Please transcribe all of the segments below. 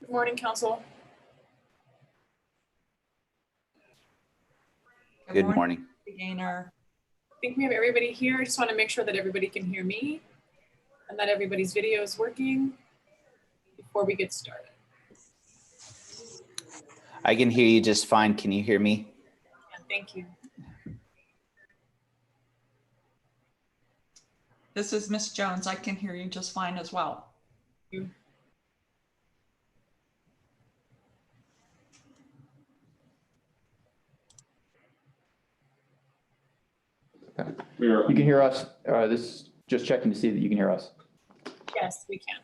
Good morning, Council. Good morning. Gainer. I think we have everybody here. I just want to make sure that everybody can hear me and that everybody's video is working before we get started. I can hear you just fine. Can you hear me? Yeah, thank you. This is Miss Jones. I can hear you just fine as well. Thank you. You can hear us. This is just checking to see that you can hear us. Yes, we can.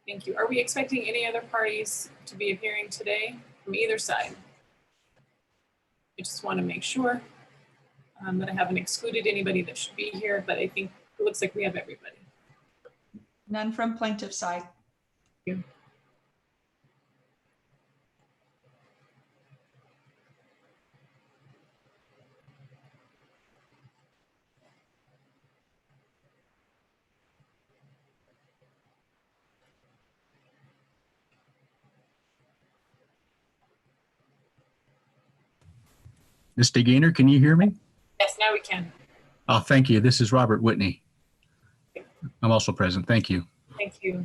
Thank you. Are we expecting any other parties to be appearing today from either side? I just want to make sure that I haven't excluded anybody that should be here, but I think it looks like we have everybody. None from plaintiff side. Thank you. Mr. Gaynor, can you hear me? Yes, now we can. Oh, thank you. This is Robert Whitney. I'm also present. Thank you. Thank you.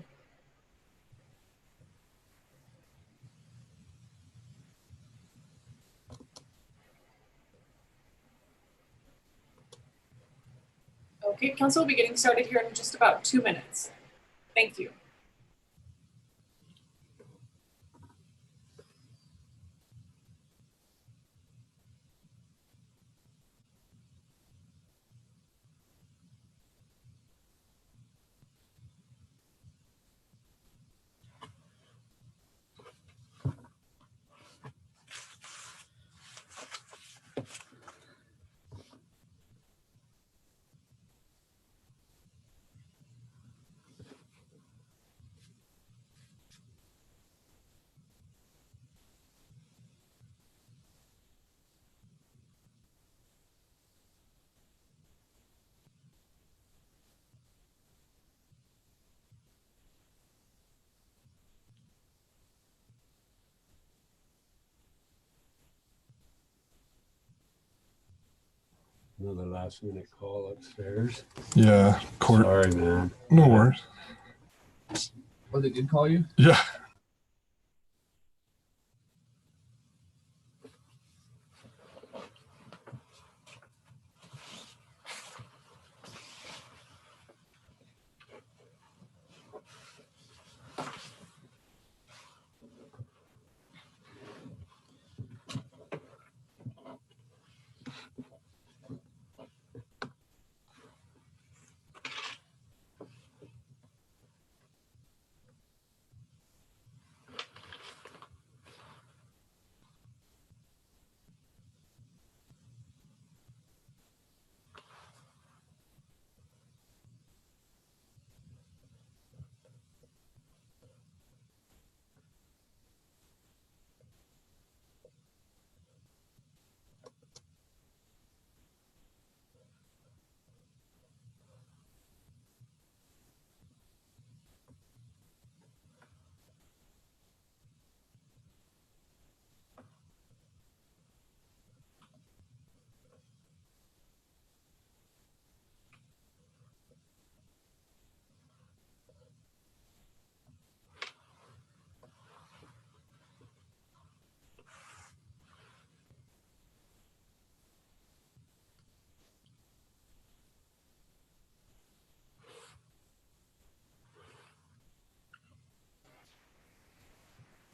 Okay, Council will be getting started here in just about 2 minutes. Thank you. Another last minute call upstairs. Yeah, court. Sorry, man. No worries. Oh, they did call you? Yeah.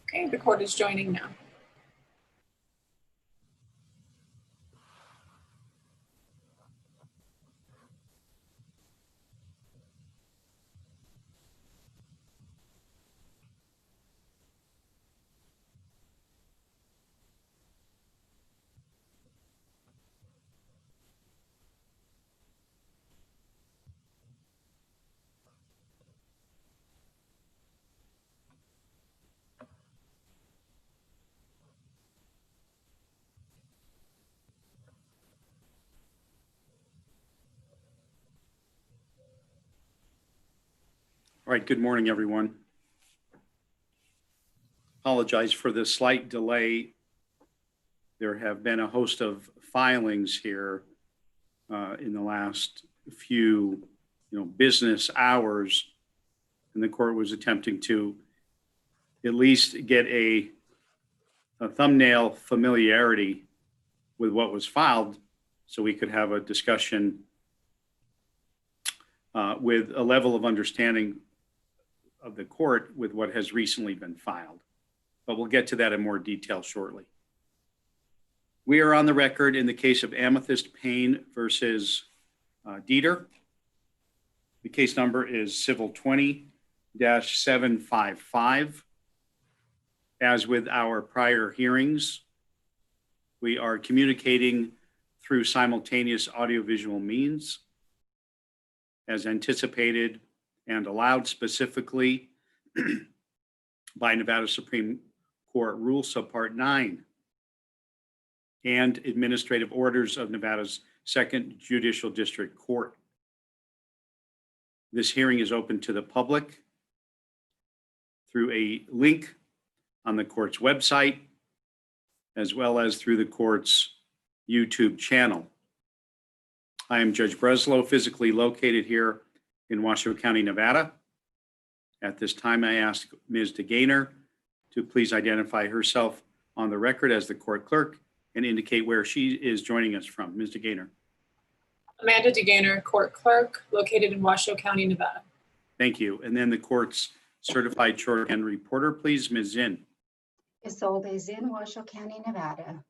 Okay, the court is joining now. right, good morning, everyone. Apologize for the slight delay. There have been a host of filings here in the last few, business hours, and the court was attempting to at least get a thumbnail familiarity with what was filed so we could have a discussion with a level of understanding of the court with what has recently been filed. But we'll get to that in more detail shortly. We are on the record in the case of Amethyst Payne versus Detr. The case number is civil 20-755. As with our prior hearings, we are communicating through simultaneous audiovisual means as anticipated and allowed specifically by Nevada Supreme Court Rule Subpart 9 and administrative orders of Nevada's Second Judicial District Court. This hearing is open to the public through a link on the court's website, as well as through the court's YouTube channel. I am Judge Breslow, physically located here in Washoe County, Nevada. At this time, I ask Ms. DeGaynor to please identify herself on the record as the court clerk and indicate where she is joining us from. Ms. DeGaynor. Amanda DeGaynor, court clerk, located in Washoe County, Nevada. Thank you. And then the court's certified shorthand reporter, please, Ms. Zinn. Isolde Zinn, Washoe County, Nevada.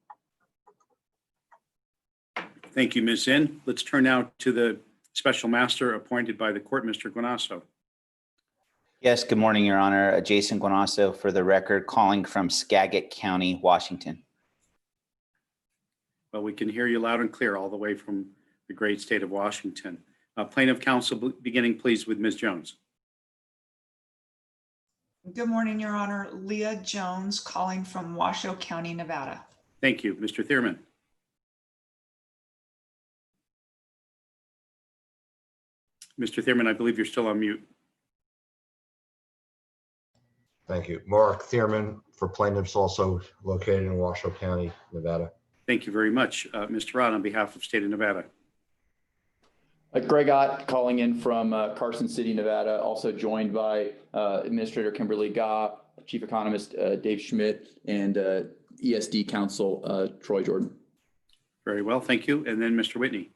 Thank you, Ms. Zinn. Let's turn now to the special master appointed by the court, Mr. Guanasso. Yes, good morning, Your Honor. Jason Guanasso for the record, calling from Skagit County, Washington. Well, we can hear you loud and clear all the way from the great state of Washington. Plaintiff counsel, beginning please with Ms. Jones. Good morning, Your Honor. Leah Jones calling from Washoe County, Nevada. Thank you. Mr. Thierman. Mr. Thierman, I believe you're still on mute. Thank you. Mark Thierman for plaintiffs, also located in Washoe County, Nevada. Thank you very much. Mr. Rod, on behalf of state of Nevada. Greg Ott calling in from Carson City, Nevada, also joined by Administrator Kimberly Gaw, Chief Economist Dave Schmidt, and ESD Counsel Troy Jordan. Very well, thank you. And then Mr. Whitney.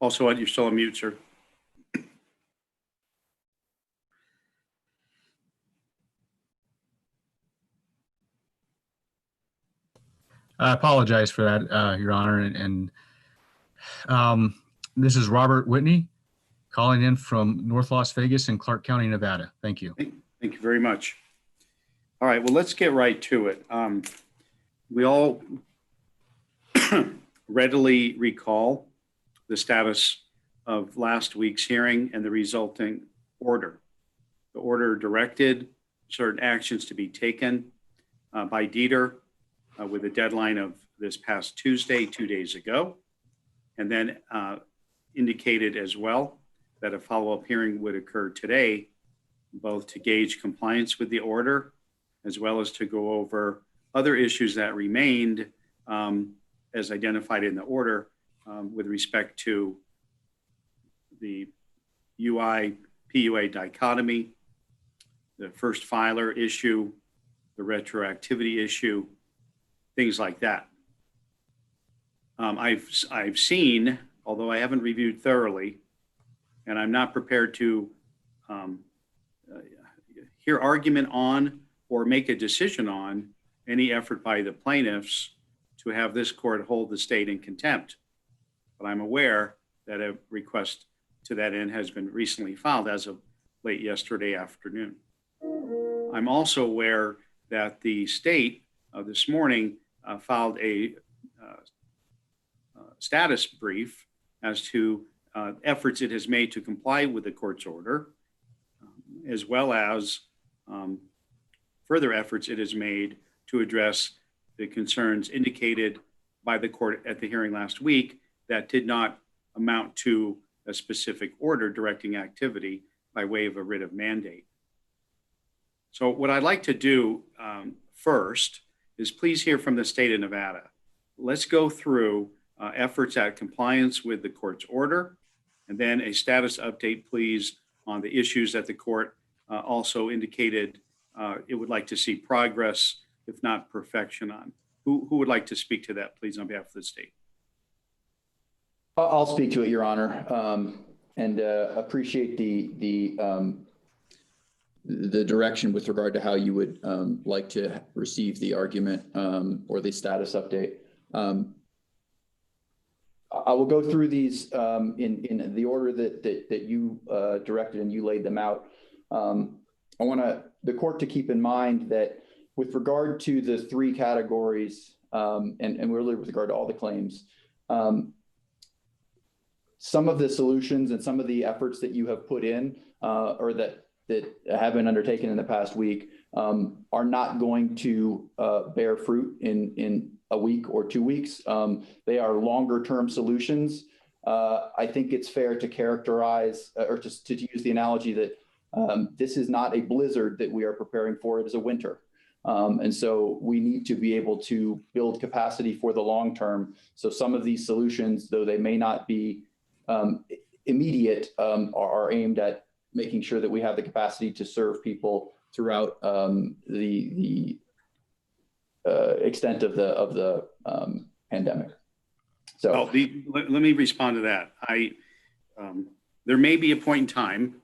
Also, you're still on mute, sir. I apologize for that, Your Honor. And this is Robert Whitney calling in from North Las Vegas and Clark County, Nevada. Thank you. Thank you very much. All right, well, let's get right to it. We all readily recall the status of last week's hearing and the resulting order. The order directed certain actions to be taken by Detr with a deadline of this past Tuesday, 2 days ago, and then indicated as well that a follow-up hearing would occur today, both to gauge compliance with the order, as well as to go over other issues that remained as identified in the order with respect to the UI-PUA dichotomy, the first filer issue, the retroactivity issue, things like that. I've seen, although I haven't reviewed thoroughly, and I'm not prepared to hear argument on or make a decision on any effort by the plaintiffs to have this court hold the state in contempt. But I'm aware that a request to that end has been recently filed as of late yesterday afternoon. I'm also aware that the state this morning filed a status brief as to efforts it has made to comply with the court's order, as well as further efforts it has made to address the concerns indicated by the court at the hearing last week that did not amount to a specific order directing activity by way of a writ of mandate. So what I'd like to do first is please hear from the state of Nevada. Let's go through efforts at compliance with the court's order, and then a status update, please, on the issues that the court also indicated it would like to see progress, if not perfection on. Who would like to speak to that, please, on behalf of the state? I'll speak to it, Your Honor, and appreciate the direction with regard to how you would like to receive the argument or the status update. I will go through these in the order that you directed and you laid them out. I want the court to keep in mind that with regard to the three categories and really with regard to all the claims, some of the solutions and some of the efforts that you have put in or that have been undertaken in the past week are not going to bear fruit in a week or 2 weeks. They are longer term solutions. I think it's fair to characterize or just to use the analogy that this is not a blizzard that we are preparing for, it is a winter. And so we need to be able to build capacity for the long term. So some of these solutions, though they may not be immediate, are aimed at making sure that we have the capacity to serve people throughout the extent of the pandemic. So let me respond to that. There may be a point in time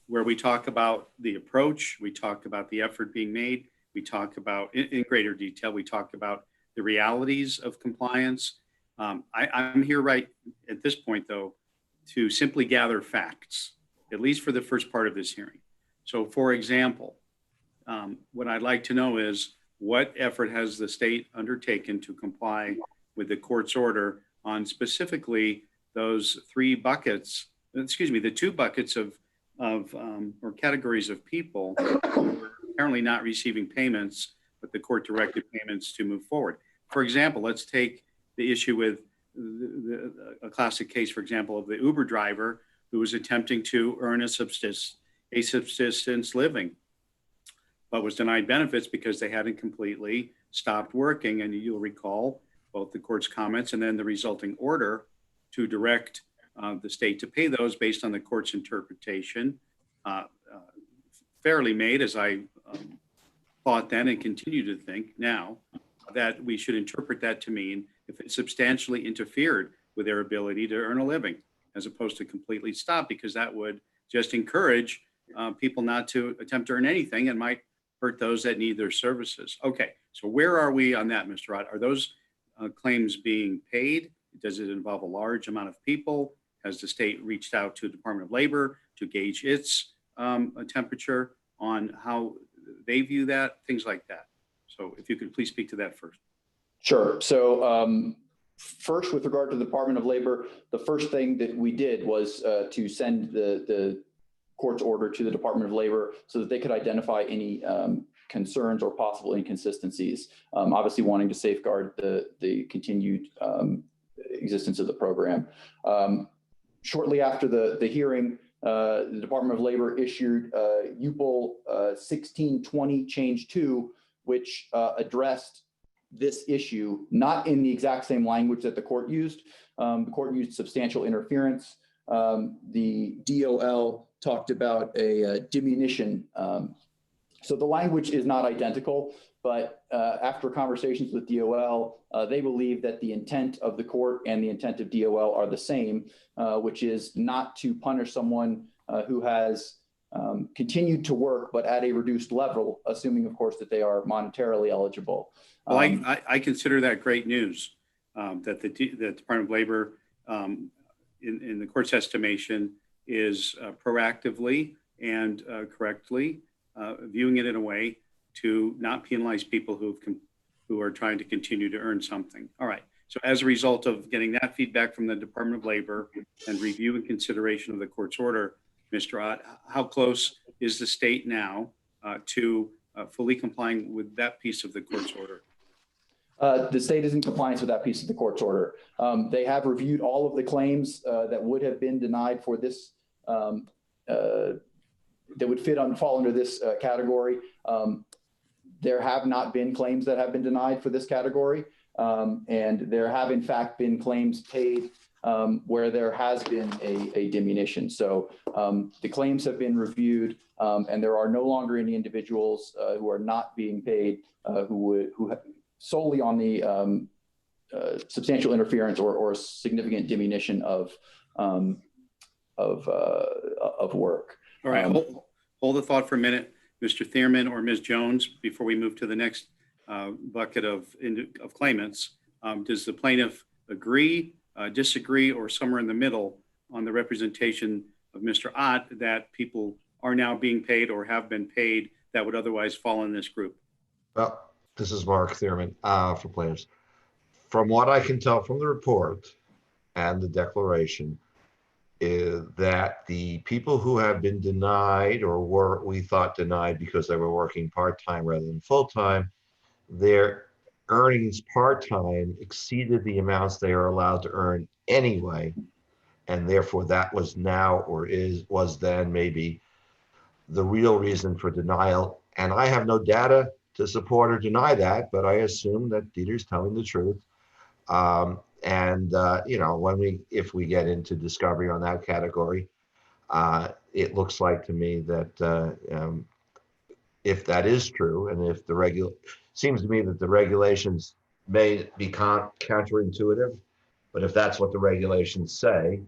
where we talk about the approach, we talk about the effort being made, we talk about in greater detail, we talk about the realities of compliance. I'm here right at this point, though, to simply gather facts, at least for the first part of this hearing. So, for example, what I'd like to know is what effort has the state undertaken to comply with the court's order on specifically those three buckets, excuse me, the two buckets of or categories of people who were apparently not receiving payments, but the court directed payments to move forward. For example, let's take the issue with a classic case, for example, of the Uber driver who was attempting to earn a subsistence living, but was denied benefits because they hadn't completely stopped working. And you'll recall both the court's comments and then the resulting order to direct the state to pay those based on the court's interpretation, fairly made, as I thought then and continue to think now, that we should interpret that to mean if it substantially interfered with their ability to earn a living, as opposed to completely stop, because that would just encourage people not to attempt to earn anything and might hurt those that need their services. Okay, so where are we on that, Mr. Ott? Are those claims being paid? Does it involve a large amount of people? Has the state reached out to the Department of Labor to gauge its temperature on how they view that? Things like that. So if you could please speak to that first. Sure. So first, with regard to the Department of Labor, the first thing that we did was to send the court's order to the Department of Labor so that they could identify any concerns or possible inconsistencies, obviously wanting to safeguard the continued existence of the program. Shortly after the hearing, the Department of Labor issued UPL 1620 Change 2, which addressed this issue, not in the exact same language that the court used. The court used substantial interference. The DOL talked about a diminution. So the language is not identical, but after conversations with DOL, they believe that the intent of the court and the intent of DOL are the same, which is not to punish someone who has continued to work, but at a reduced level, assuming, of course, that they are monetarily eligible. Well, I consider that great news, that the Department of Labor, in the court's estimation, is proactively and correctly viewing it in a way to not penalize people who are trying to continue to earn something. All right. So as a result of getting that feedback from the Department of Labor and review and consideration of the court's order, Mr. Ott, how close is the state now to fully complying with that piece of the court's order? The state is in compliance with that piece of the court's order. They have reviewed all of the claims that would have been denied for this, that would fall under this category. There have not been claims that have been denied for this category. And there have in fact been claims paid where there has been a diminution. So the claims have been reviewed and there are no longer any individuals who are not being paid who solely on the substantial interference or significant diminution of work. All right, hold the thought for a minute, Mr. Thierman or Ms. Jones, before we move to the next bucket of claimants. Does the plaintiff agree, disagree, or somewhere in the middle on the representation of Mr. Ott that people are now being paid or have been paid that would otherwise fall in this group? Well, this is Mark Thierman for plaintiffs. From what I can tell from the report and the declaration, is that the people who have been denied or we thought denied because they were working part-time rather than full-time, their earnings part-time exceeded the amounts they are allowed to earn anyway. And therefore that was now or was then maybe the real reason for denial. And I have no data to support or deny that, but I assume that Detr's telling the truth. You know, if we get into discovery on that category, it looks like to me that if that is true, and if seems to me that the regulations may be counterintuitive, but if that's what the regulations say,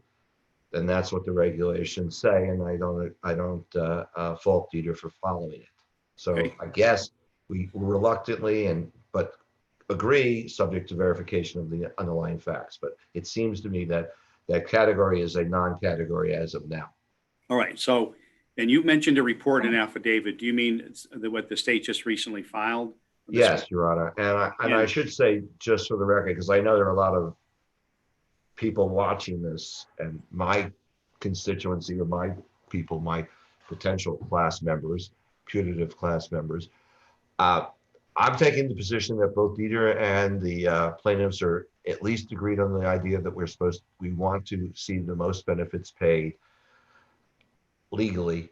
then that's what the regulations say, and I don't fault Detr for following it. So Okay. I guess we reluctantly but agree, subject to verification of the underlying facts. But it seems to me that that category is a non-category as of now. All right. So, and you mentioned a report and affidavit. Do you mean what the state just recently filed? Yes, Your Honor. And I should say, just for the record, because I know there are a lot of people watching this, and my constituency or my people, my potential class members, putative class members, I'm taking the position that both Detr and the plaintiffs are at least agreed on the idea that we want to see the most benefits paid legally,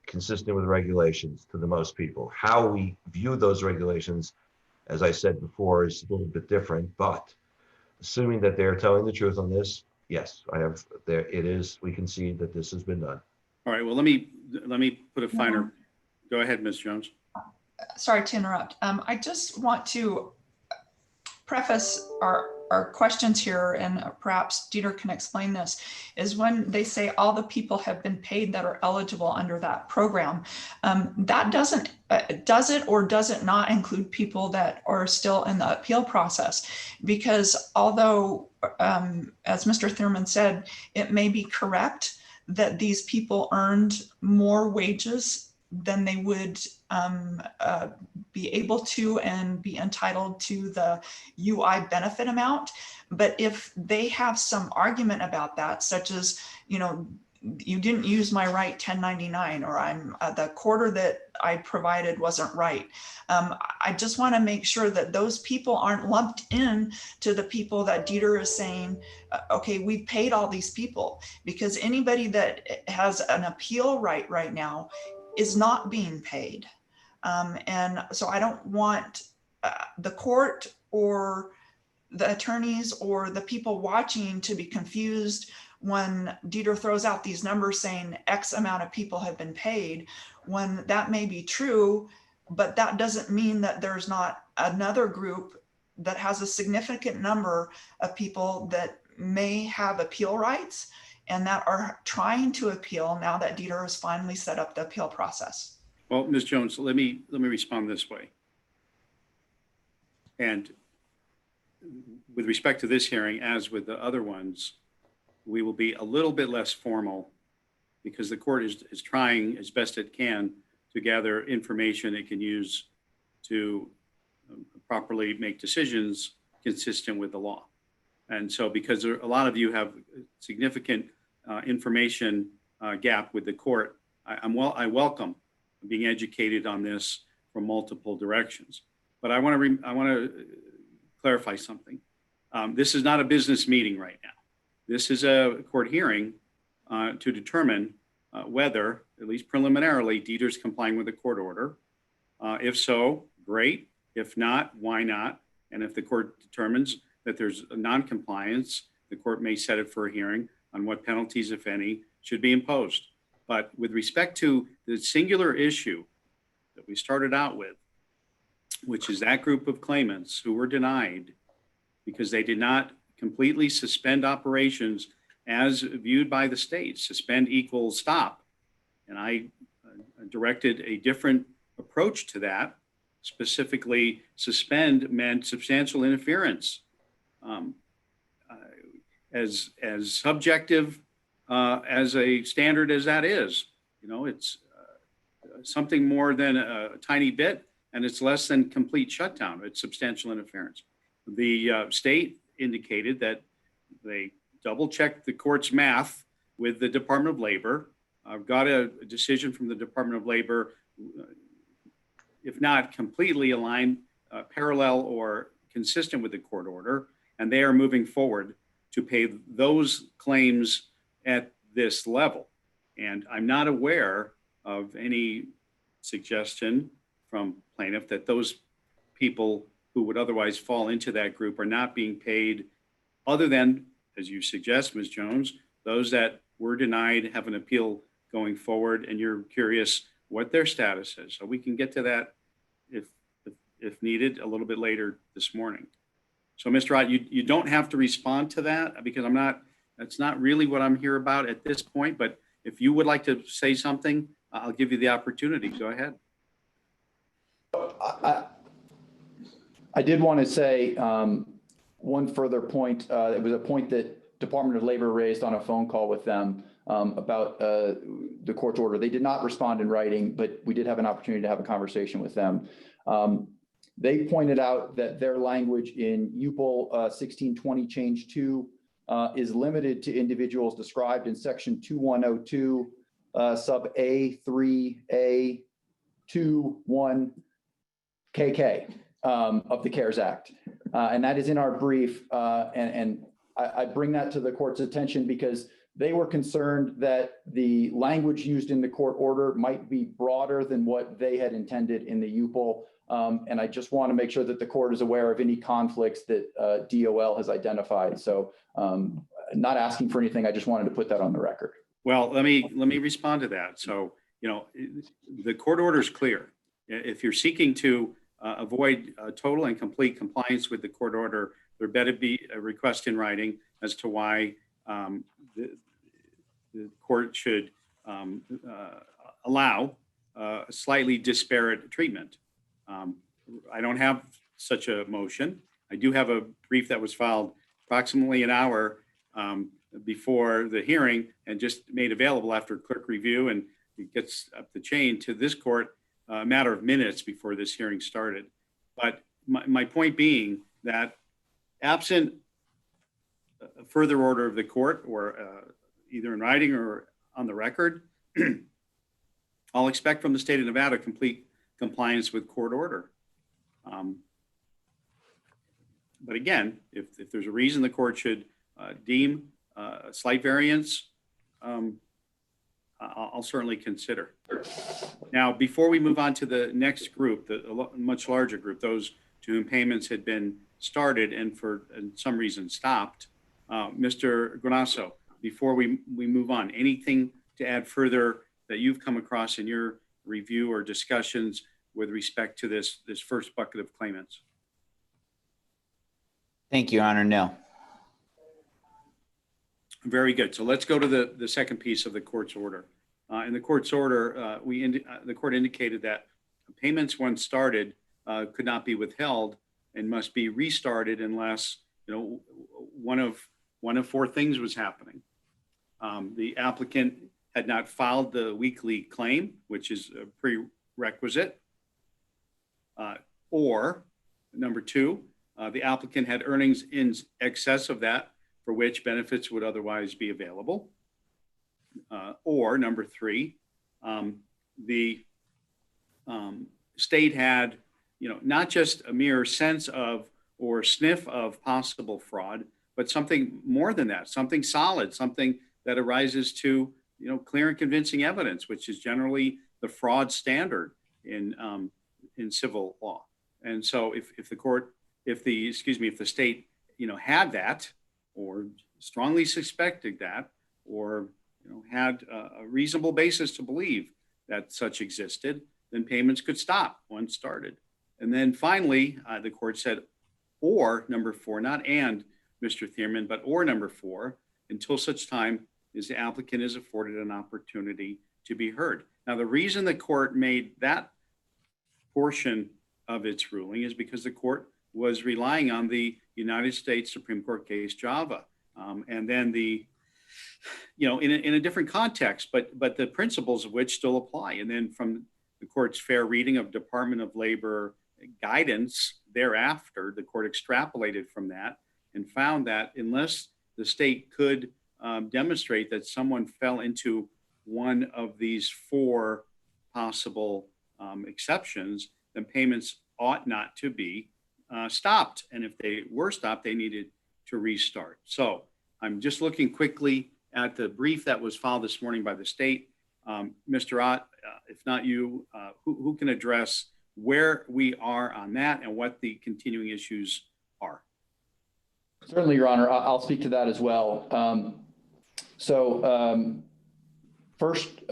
consistent with regulations to the most people. How we view those regulations, as I said before, is a little bit different, but assuming that they're telling the truth on this, yes, we can see that this has been done. All right. Well, let me put a finer. Go ahead, Ms. Jones. Sorry to interrupt. I just want to preface our questions here, and perhaps Detr can explain this, is when they say all the people have been paid that are eligible under that program, that does it or does it not include people that are still in the appeal process? Because although, as Mr. Thierman said, it may be correct that these people earned more wages than they would be able to and be entitled to the UI benefit amount. But if they have some argument about that, such as, you know, you didn't use my right 1099, or I'm the quarter that I provided wasn't right. I just want to make sure that those people aren't lumped in to the people that Detr is saying, okay, we've paid all these people, because anybody that has an appeal right now is not being paid. And so I don't want the court or the attorneys or the people watching to be confused when Detr throws out these numbers saying X amount of people have been paid, when that may be true, but that doesn't mean that there's not another group that has a significant number of people that may have appeal rights and that are trying to appeal now that Detr has finally set up the appeal process. Well, Ms. Jones, let me respond this way. And with respect to this hearing, as with the other ones, we will be a little bit less formal because the court is trying as best it can to gather information it can use to properly make decisions consistent with the law. And so because a lot of you have significant information gap with the court, I welcome being educated on this from multiple directions. But I want to clarify something. This is not a business meeting right now. This is a court hearing to determine whether, at least preliminarily, Detr's complying with the court order. If so, great. If not, why not? And if the court determines that there's a non-compliance, the court may set it for a hearing on what penalties, if any, should be imposed. But with respect to the singular issue that we started out with, which is that group of claimants who were denied because they did not completely suspend operations as viewed by the state. Suspend equals stop. And I directed a different approach to that. Specifically, suspend meant substantial interference. As subjective as a standard as that is, it's something more than a tiny bit, and it's less than complete shutdown. It's substantial interference. The state indicated that they double-checked the court's math with the Department of Labor. I've got a decision from the Department of Labor, if not completely aligned, parallel or consistent with the court order, and they are moving forward to pay those claims at this level. And I'm not aware of any suggestion from plaintiff that those people who would otherwise fall into that group are not being paid, other than, as you suggest, Ms. Jones, those that were denied have an appeal going forward, and you're curious what their status is. So we can get to that if needed a little bit later this morning. So Mr. Ott, you don't have to respond to that because that's not really what I'm here about at this point, but if you would like to say something, I'll give you the opportunity. Go ahead. I did want to say one further point. It was a point that Department of Labor raised on a phone call with them about the court's order. They did not respond in writing, but we did have an opportunity to have a conversation with them. They pointed out that their language in UPL 1620 change 2 is limited to individuals described in section 2102 sub A3A 21 KK of the CARES Act. And that is in our brief. And I bring that to the court's attention because they were concerned that the language used in the court order might be broader than what they had intended in the UPL. And I just want to make sure that the court is aware of any conflicts that DOL has identified. So not asking for anything, I just wanted to put that on the record. Well, let me respond to that. So, the court order is clear. If you're seeking to avoid total and complete compliance with the court order, there better be a request in writing as to why the court should allow slightly disparate treatment. I don't have such a motion. I do have a brief that was filed approximately an hour before the hearing and just made available after clerk review, and it gets up the chain to this court a matter of minutes before this hearing started. But my point being that absent a further order of the court or either in writing or on the record, I'll expect from the state of Nevada complete compliance with court order. But again, if there's a reason the court should deem a slight variance, I'll certainly consider. Now, before we move on to the next group, the much larger group, those to whom payments had been started and for some reason stopped, Mr. Guanasso, before we move on, anything to add further that you've come across in your review or discussions with respect to this first bucket of claimants? Thank you, Your Honor. No. Very good. So let's go to the second piece of the court's order. In the court's order, the court indicated that payments once started could not be withheld and must be restarted unless one of four things was happening. The applicant had not filed the weekly claim, which is a prerequisite, or number two, the applicant had earnings in excess of that for which benefits would otherwise be available. Or number three, the state had, not just a mere sense of or sniff of possible fraud, but something more than that, something solid, something that arises to, clear and convincing evidence, which is generally the fraud standard in civil law. And so if the state, had that, or strongly suspected that, or had a reasonable basis to believe that such existed, then payments could stop once started. And then finally, the court said, or number 4, not and, Mr. Thierman, but or number 4, until such time as the applicant is afforded an opportunity to be heard. Now, the reason the court made that portion of its ruling is because the court was relying on the United States Supreme Court case Java, and then in a different context, but the principles of which still apply. And then from the court's fair reading of Department of Labor guidance thereafter, the court extrapolated from that and found that unless the state could demonstrate that someone fell into one of these 4 possible exceptions, then payments ought not to be stopped. And if they were stopped, they needed to restart. So I'm just looking quickly at the brief that was filed this morning by the state. Mr. Ott, if not you, who can address where we are on that and what the continuing issues are? Certainly, Your Honor. I'll speak to that as well. First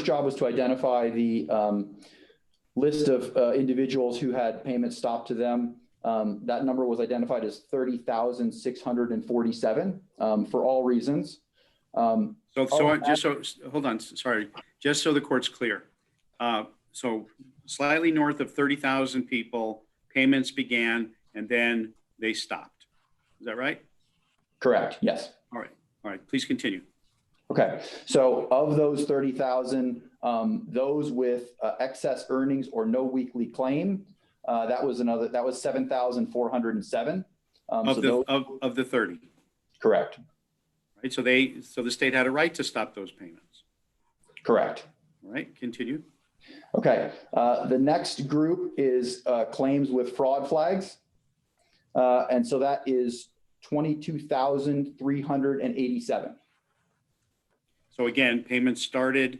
job was to identify the list of individuals who had payments stopped to them. That number was identified as 30,647 for all reasons. Hold on, sorry, just so the court's clear. So slightly north of 30,000 people, payments began and then they stopped. Is that right? Correct, yes. All right, please continue. Okay, so of those 30,000, those with excess earnings or no weekly claim, that was 7,407. Of the 30. Correct. Right, so the state had a right to stop those payments. Correct. All right, continue. Okay, the next group is claims with fraud flags. And so that is 22,387. So again, payments started,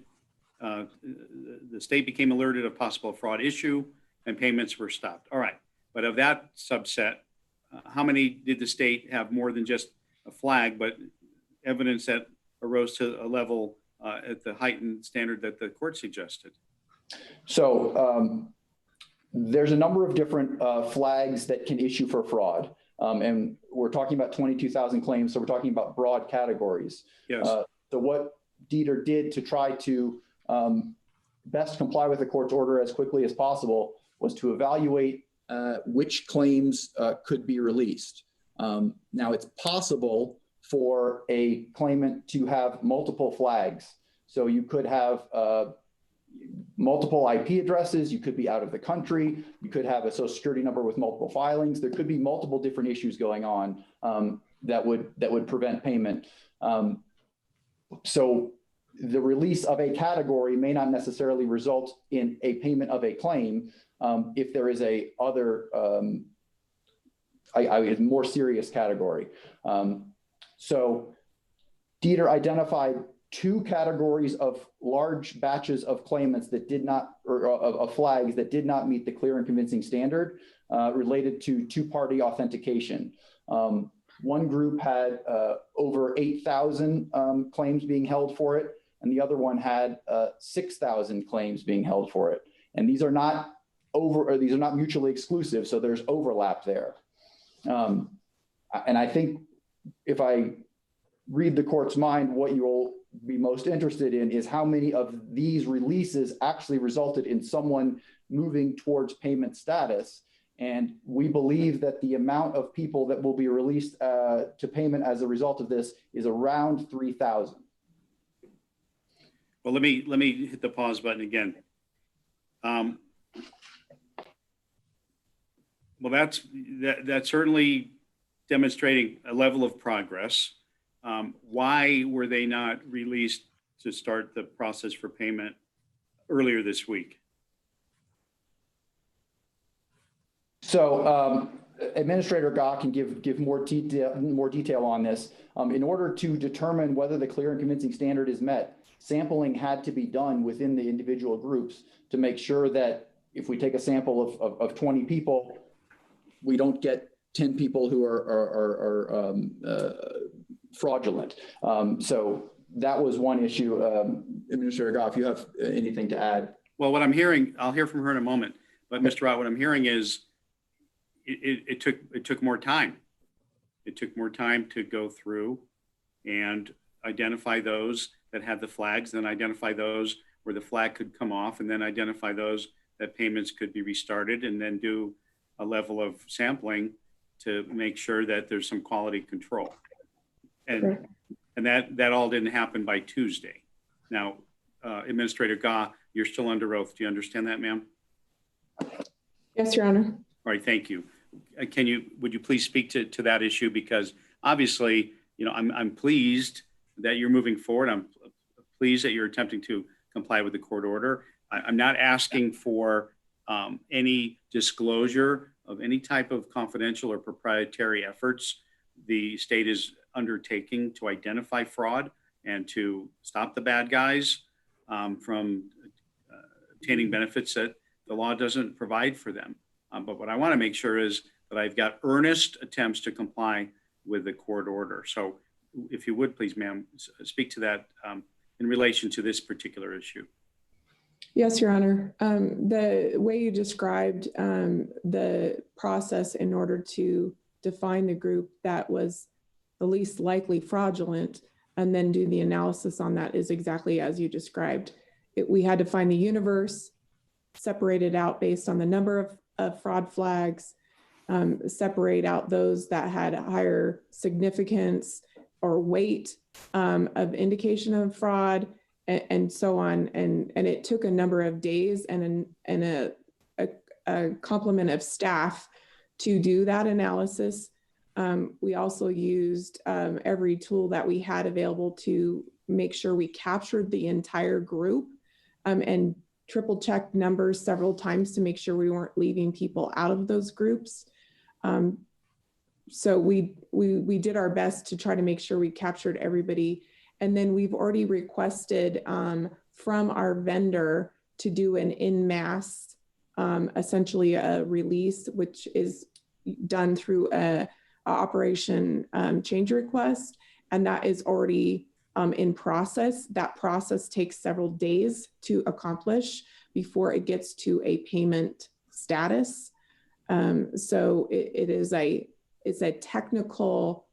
the state became alerted of possible fraud issue and payments were stopped. All right, but of that subset, how many did the state have more than just a flag, but evidence that arose to a level at the heightened standard that the court suggested? So there's a number of different flags that can issue for fraud. And we're talking about 22,000 claims, so we're talking about broad categories. Yes. So what Detr did to try to best comply with the court's order as quickly as possible was to evaluate which claims could be released. Now, it's possible for a claimant to have multiple flags. So you could have multiple IP addresses, you could be out of the country, you could have a social security number with multiple filings. There could be multiple different issues going on that would prevent payment. So the release of a category may not necessarily result in a payment of a claim if there is a other more serious category. So Detr identified 2 categories of large batches of claimants that did not, or of flags that did not meet the clear and convincing standard related to 2-party authentication. One group had over 8,000 claims being held for it, and the other one had 6,000 claims being held for it. And these are not mutually exclusive, so there's overlap there. And I think if I read the court's mind, what you'll be most interested in is how many of these releases actually resulted in someone moving towards payment status. And we believe that the amount of people that will be released to payment as a result of this is around 3,000. Well, let me hit the pause button again. Well, that's certainly demonstrating a level of progress. Why were they not released to start the process for payment earlier this week? So Administrator Gah can give more detail on this. In order to determine whether the clear and convincing standard is met, sampling had to be done within the individual groups to make sure that if we take a sample of 20 people, we don't get 10 people who are fraudulent. So that was one issue. Administrator Gah, if you have anything to add. Well, what I'm hearing, I'll hear from her in a moment, but Mr. Rott, what I'm hearing is it took more time. It took more time to go through and identify those that had the flags, then identify those where the flag could come off, and then identify those that payments could be restarted, and then do a level of sampling to make sure that there's some quality control. And that all didn't happen by Tuesday. Now, Administrator Gah, you're still under oath. Do you understand that, ma'am? Yes, Your Honor. All right, thank you. Would you please speak to that issue? Because obviously, I'm pleased that you're moving forward. I'm pleased that you're attempting to comply with the court order. I'm not asking for any disclosure of any type of confidential or proprietary efforts the state is undertaking to identify fraud and to stop the bad guys from obtaining benefits that the law doesn't provide for them. But what I want to make sure is that I've got earnest attempts to comply with the court order. So if you would, please, ma'am, speak to that in relation to this particular issue. Yes, Your Honor. The way you described the process in order to define the group that was the least likely fraudulent and then do the analysis on that is exactly as you described. We had to find the universe, separate it out based on the number of fraud flags, separate out those that had higher significance or weight of indication of fraud, and so on. And it took a number of days and a complement of staff to do that analysis. We also used every tool that we had available to make sure we captured the entire group and triple checked numbers several times to make sure we weren't leaving people out of those groups. So we did our best to try to make sure we captured everybody. And then we've already requested from our vendor to do an en masse, essentially a release, which is done through a operation change request. And that is already in process. That process takes several days to accomplish before it gets to a payment status. So it's a technical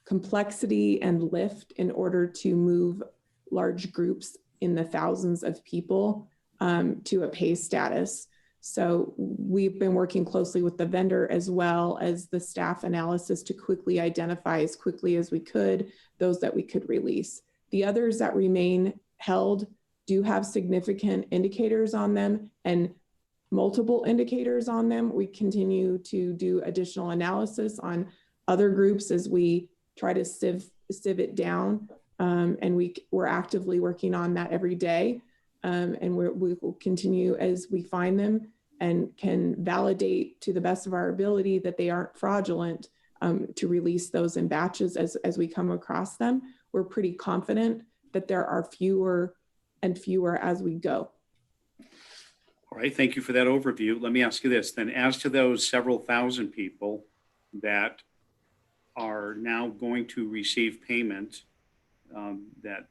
complexity and lift in order to move large groups in the thousands of people to a pay status. So we've been working closely with the vendor as well as the staff analysis to quickly identify as quickly as we could those that we could release. The others that remain held do have significant indicators on them and multiple indicators on them. We continue to do additional analysis on other groups as we try to sieve it down. And we're actively working on that every day. And we will continue as we find them and can validate to the best of our ability that they aren't fraudulent to release those in batches as we come across them. We're pretty confident that there are fewer and fewer as we go. All right, thank you for that overview. Let me ask you this then. As to those several thousand people that are now going to receive payment, that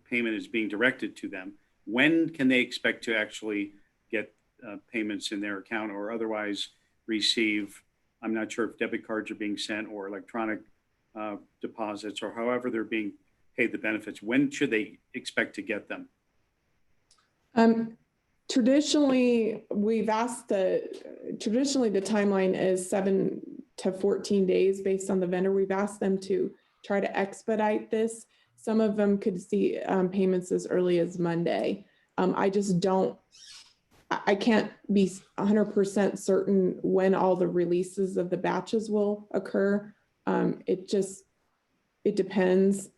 payment is being directed to them, when can they expect to actually get payments in their account or otherwise receive, I'm not sure if debit cards are being sent or electronic deposits or however they're being paid the benefits. When should they expect to get them? Traditionally, traditionally the timeline is 7 to 14 days based on the vendor. We've asked them to try to expedite this. Some of them could see payments as early as Monday. I can't be 100% certain when all the releases of the batches will occur. It depends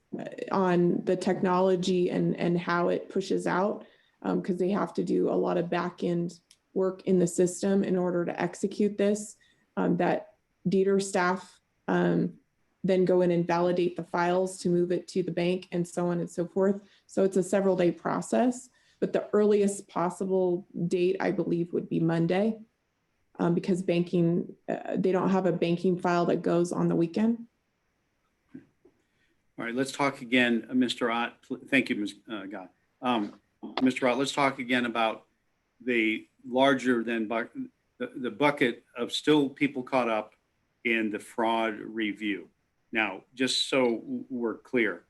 on the technology and how it pushes out, because they have to do a lot of back end work in the system in order to execute this, that Detr staff then go in and validate the files to move it to the bank and so on and so forth. So it's a several day process, but the earliest possible date, I believe, would be Monday because banking, they don't have a banking file that goes on the weekend. All right, let's talk again, Mr. Ott. Thank you, Ms. Gott. Mr. Ott, let's talk again about the larger than the bucket of still people caught up in the fraud review. Now, just so we're clear,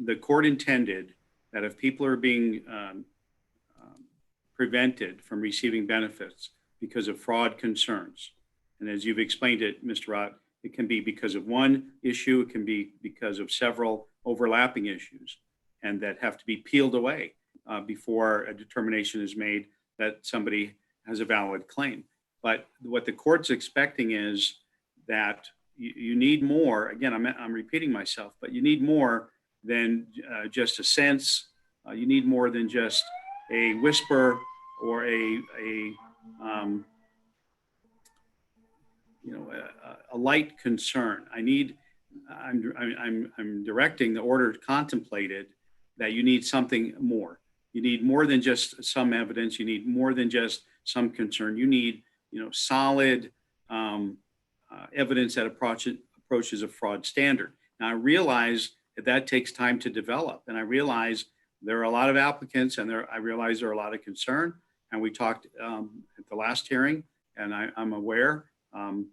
the court intended that if people are being prevented from receiving benefits because of fraud concerns, and as you've explained it, Mr. Ott, it can be because of one issue, it can be because of several overlapping issues, and that have to be peeled away before a determination is made that somebody has a valid claim. But what the court's expecting is that you need more. Again, I'm repeating myself, but you need more than just a sense. You need more than just a whisper or a light concern. I'm directing the order contemplated that you need something more. You need more than just some evidence. You need more than just some concern. You need, solid evidence that approaches a fraud standard. Now, I realize that takes time to develop, and I realize there are a lot of applicants, and I realize there are a lot of concern. And we talked at the last hearing, and I'm aware the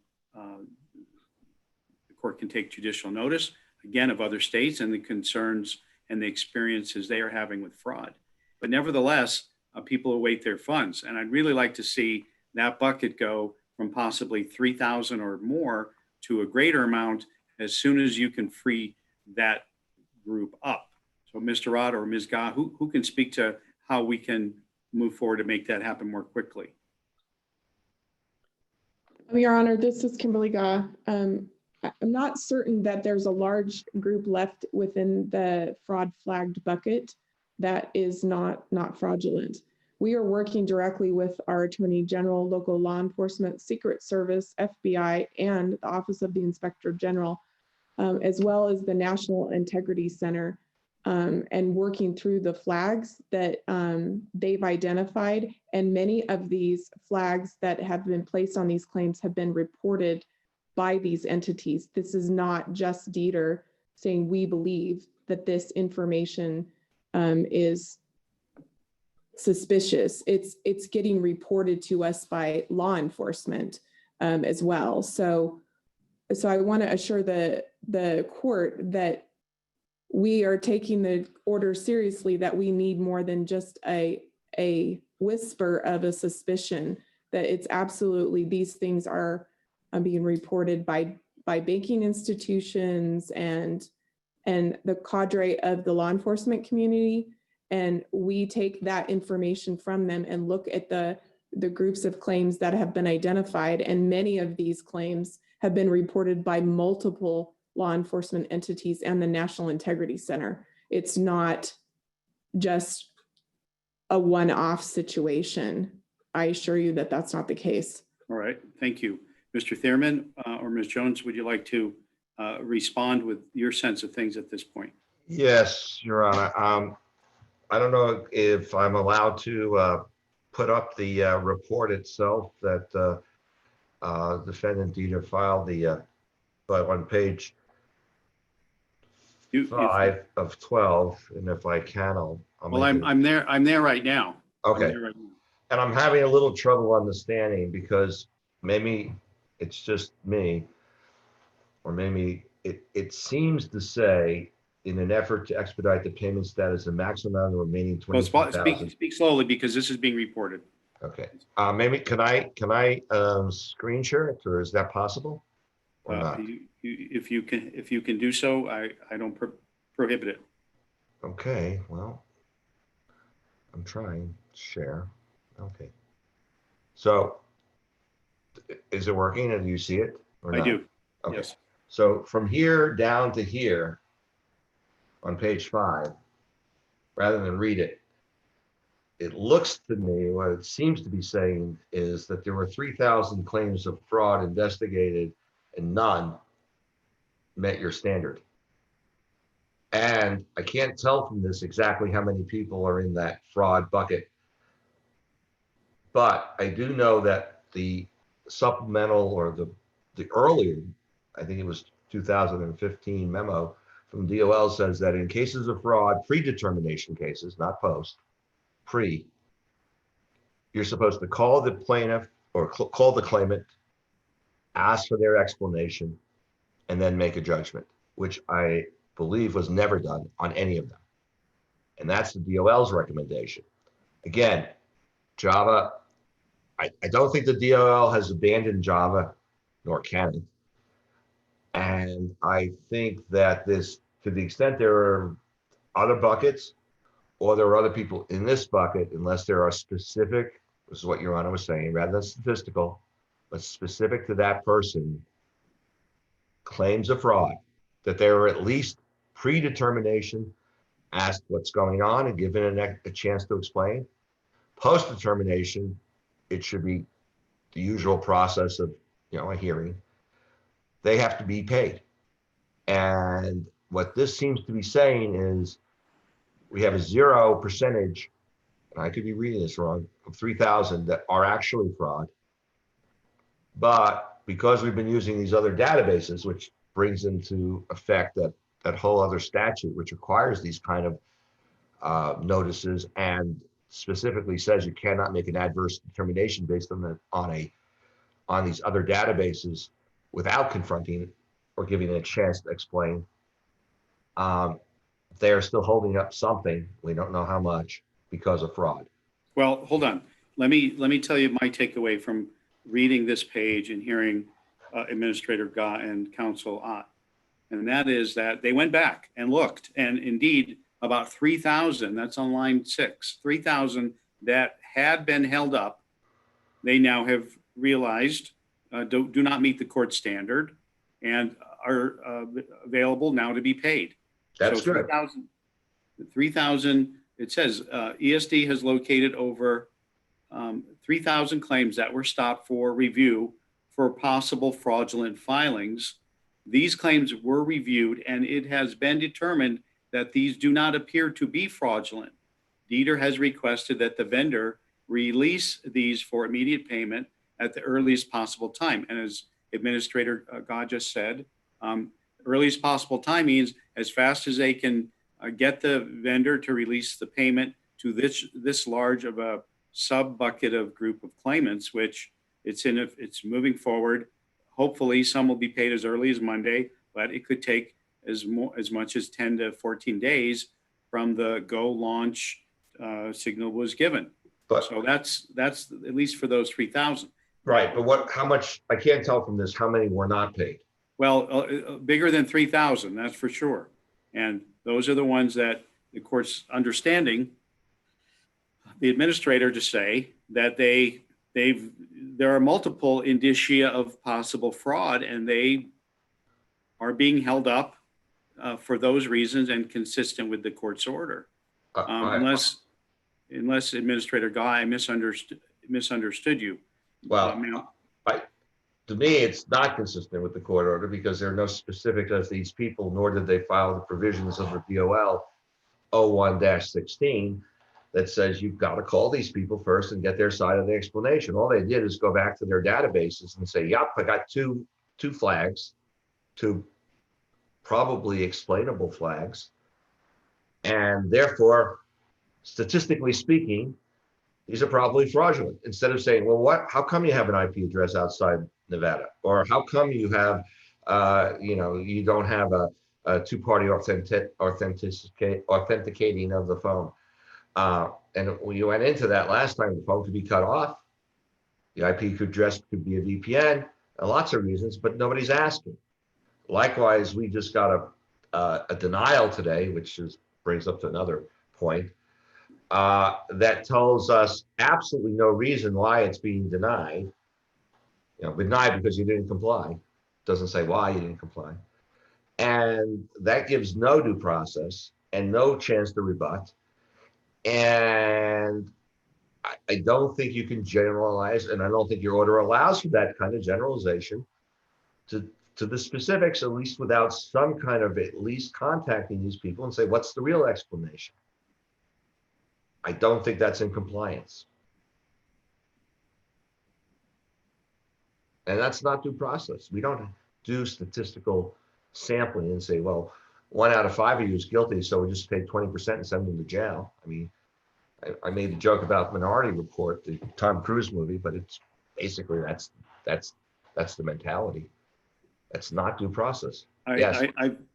court can take judicial notice, again, of other states and the concerns and the experiences they are having with fraud. But nevertheless, people await their funds. And I'd really like to see that bucket go from possibly 3,000 or more to a greater amount as soon as you can free that group up. So Mr. Ott or Ms. Gah, who can speak to how we can move forward to make that happen more quickly? Your Honor, this is Kimberly Gah. I'm not certain that there's a large group left within the fraud flagged bucket that is not fraudulent. We are working directly with our Attorney General, local law enforcement, Secret Service, FBI, and the Office of the Inspector General, as well as the National Integrity Center, and working through the flags that they've identified. And many of these flags that have been placed on these claims have been reported by these entities. This is not just Detr saying we believe that this information is suspicious. It's getting reported to us by law enforcement as well. So I want to assure the court that we are taking the order seriously, that we need more than just a whisper of a suspicion, that it's absolutely, these things are being reported by banking institutions and the cadre of the law enforcement community. And we take that information from them and look at the groups of claims that have been identified. And many of these claims have been reported by multiple law enforcement entities and the National Integrity Center. It's not just a one-off situation. I assure you that that's not the case. All right, thank you. Mr. Thierman or Ms. Jones, would you like to respond with your sense of things at this point? Yes, Your Honor. I don't know if I'm allowed to put up the report itself that defendant Detr filed on page 5 of 12, and if I can, I'll well, I'm there right now. Okay. I'm there right now. And I'm having a little trouble understanding because maybe it's just me, or maybe it seems to say, in an effort to expedite the payment status, the maximum amount of the remaining Well, 22,000. speak slowly because this is being reported. Okay. Maybe can I screen share it, or is that possible? Or not? If you can do so, I don't prohibit it. Okay. Well, I'm trying share. Okay. So, is it working? And do you see it? Or I not? do. Okay. Yes. So from here down to here, on page 5, rather than read it, it looks to me, what it seems to be saying is that there were 3,000 claims of fraud investigated and none met your standard. And I can't tell from this exactly how many people are in that fraud bucket. But I do know that the supplemental or the earlier, I think it was 2015 memo from DOL says that in cases of fraud, predetermination cases, not post, pre, you're supposed to call the plaintiff or call the claimant, ask for their explanation, and then make a judgment, which I believe was never done on any of them. And that's the DOL's recommendation. Again, Java, I don't think the DOL has abandoned Java, nor can it. And I think that this, to the extent there are other buckets, or there are other people in this bucket, unless there are specific, this is what Your Honor was saying, rather than statistical, but specific to that person, claims of fraud, that there are at least predetermination, asked what's going on and given a chance to explain. Post-determination, it should be the usual process of, a hearing. They have to be paid. And what this seems to be saying is we have a 0%, and I could be reading this wrong, of 3,000 that are actually fraud. But because we've been using these other databases, which brings into effect that whole other statute, which requires these kind of notices and specifically says you cannot make an adverse determination based on these other databases without confronting or giving it a chance to explain. They are still holding up something. We don't know how much because of fraud. Well, hold on. Let me tell you my takeaway from reading this page and hearing Administrator Ga and Counsel Ott. And that is that they went back and looked, and indeed about 3,000, that's on line 6, 3,000 that had been held up, they now have realized do not meet the court standard and are available now to be paid. That's so good. 3,000, it says ESD has located over 3,000 claims that were stopped for review for possible fraudulent filings. These claims were reviewed and it has been determined that these do not appear to be fraudulent. Detr has requested that the vendor release these for immediate payment at the earliest possible time. And as Administrator Ga just said, earliest possible time means as fast as they can get the vendor to release the payment to this large of a sub bucket of group of claimants, which it's moving forward. Hopefully some will be paid as early as Monday, but it could take as much as 10 to 14 days from the go launch signal was given. But, so that's at least for those 3,000. Right, but how much, I can't tell from this how many were not paid. Well, bigger than 3,000, that's for sure. And those are the ones that the court's understanding the administrator to say that there are multiple indicia of possible fraud and they are being held up for those reasons and consistent with the court's order. Unless Administrator Guy misunderstood you. Well, to me, it's not consistent with the court order because there are no specifics as these people, nor did they file the provisions of the DOL 01-16 that says you've got to call these people first and get their side of the explanation. All they did is go back to their databases and say, yep, I got two flags, two probably explainable flags. And therefore, statistically speaking, these are probably fraudulent. Instead of saying, well, how come you have an IP address outside Nevada? Or how come you have, you don't have a two-party authenticating of the phone? And when you went into that last time, the phone could be cut off. The IP address could be a VPN, and lots of reasons, but nobody's asking. Likewise, we just got a denial today, which brings up to another point, that tells us absolutely no reason why it's being denied. Denied because you didn't comply. Doesn't say why you didn't comply. And that gives no due process and no chance to rebut. And I don't think you can generalize, and I don't think your order allows for that kind of generalization to the specifics, at least without some kind of at least contacting these people and say, what's the real explanation? I don't think that's in compliance. And that's not due process. We don't do statistical sampling and say, well, 1 out of 5 of you is guilty, so we just take 20% and send them to jail. I mean, I made a joke about Minority Report, the Tom Cruise movie, but it's basically that's the mentality. That's not due process. Yes.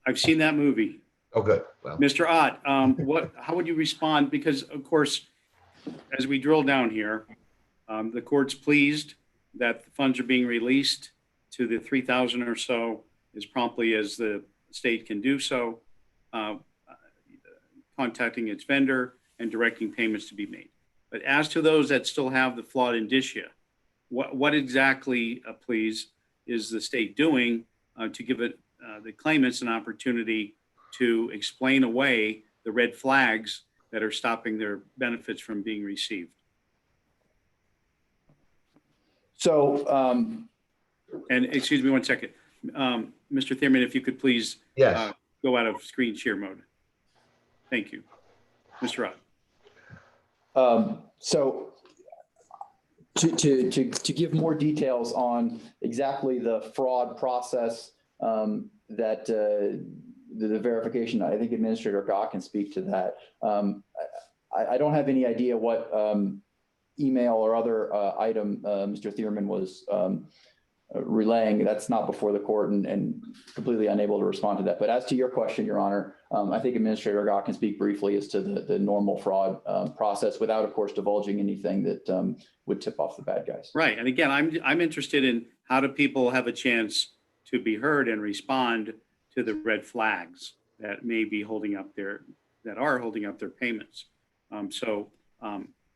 I've seen that movie. Oh, good. Well, Mr. Ott, how would you respond? Because of course, as we drill down here, the court's pleased that the funds are being released to the 3,000 or so as promptly as the state can do so, contacting its vendor and directing payments to be made. But as to those that still have the flawed indicia, what exactly, please, is the state doing to give the claimants an opportunity to explain away the red flags that are stopping their benefits from being received? So, and excuse me 1 second, Mr. Thierman, if you could please yes. Go out of screen share mode. Thank you, Mr. Ott. So to give more details on exactly the fraud process that the verification, I think Administrator Gott can speak to that. I don't have any idea what email or other item Mr. Thierman was relaying. That's not before the court and completely unable to respond to that. But as to your question, Your Honor, I think Administrator Gott can speak briefly as to the normal fraud process without, of course, divulging anything that would tip off the bad guys. Right. And again, I'm interested in how do people have a chance to be heard and respond to the red flags that may be holding up their payments.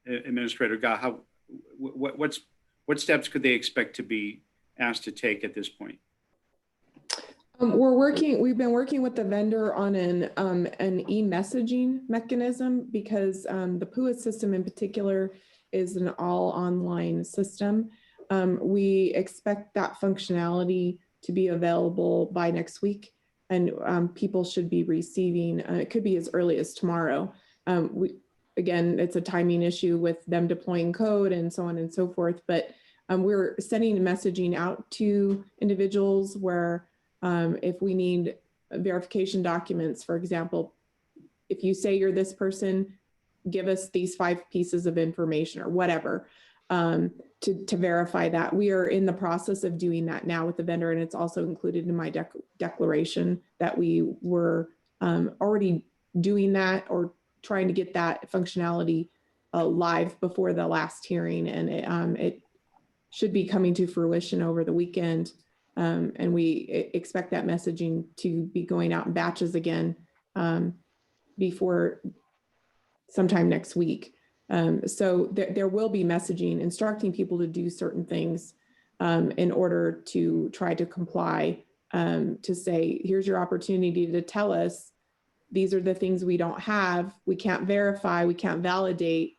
Administrator Gott, what steps could they expect to be asked to take at this point? We've been working with the vendor on an e-messaging mechanism because the PUA system in particular is an all online system. We expect that functionality to be available by next week, and people should be receiving, it could be as early as tomorrow. Again, it's a timing issue with them deploying code and so on and so forth, but we're sending messaging out to individuals where if we need verification documents, for example, if you say you're this person, give us these 5 pieces of information or whatever to verify that. We are in the process of doing that now with the vendor, and it's also included in my declaration that we were already doing that or trying to get that functionality live before the last hearing, and it should be coming to fruition over the weekend. And we expect that messaging to be going out in batches again before sometime next week. So there will be messaging instructing people to do certain things in order to try to comply, to say, here's your opportunity to tell us these are the things we don't have, we can't verify, we can't validate,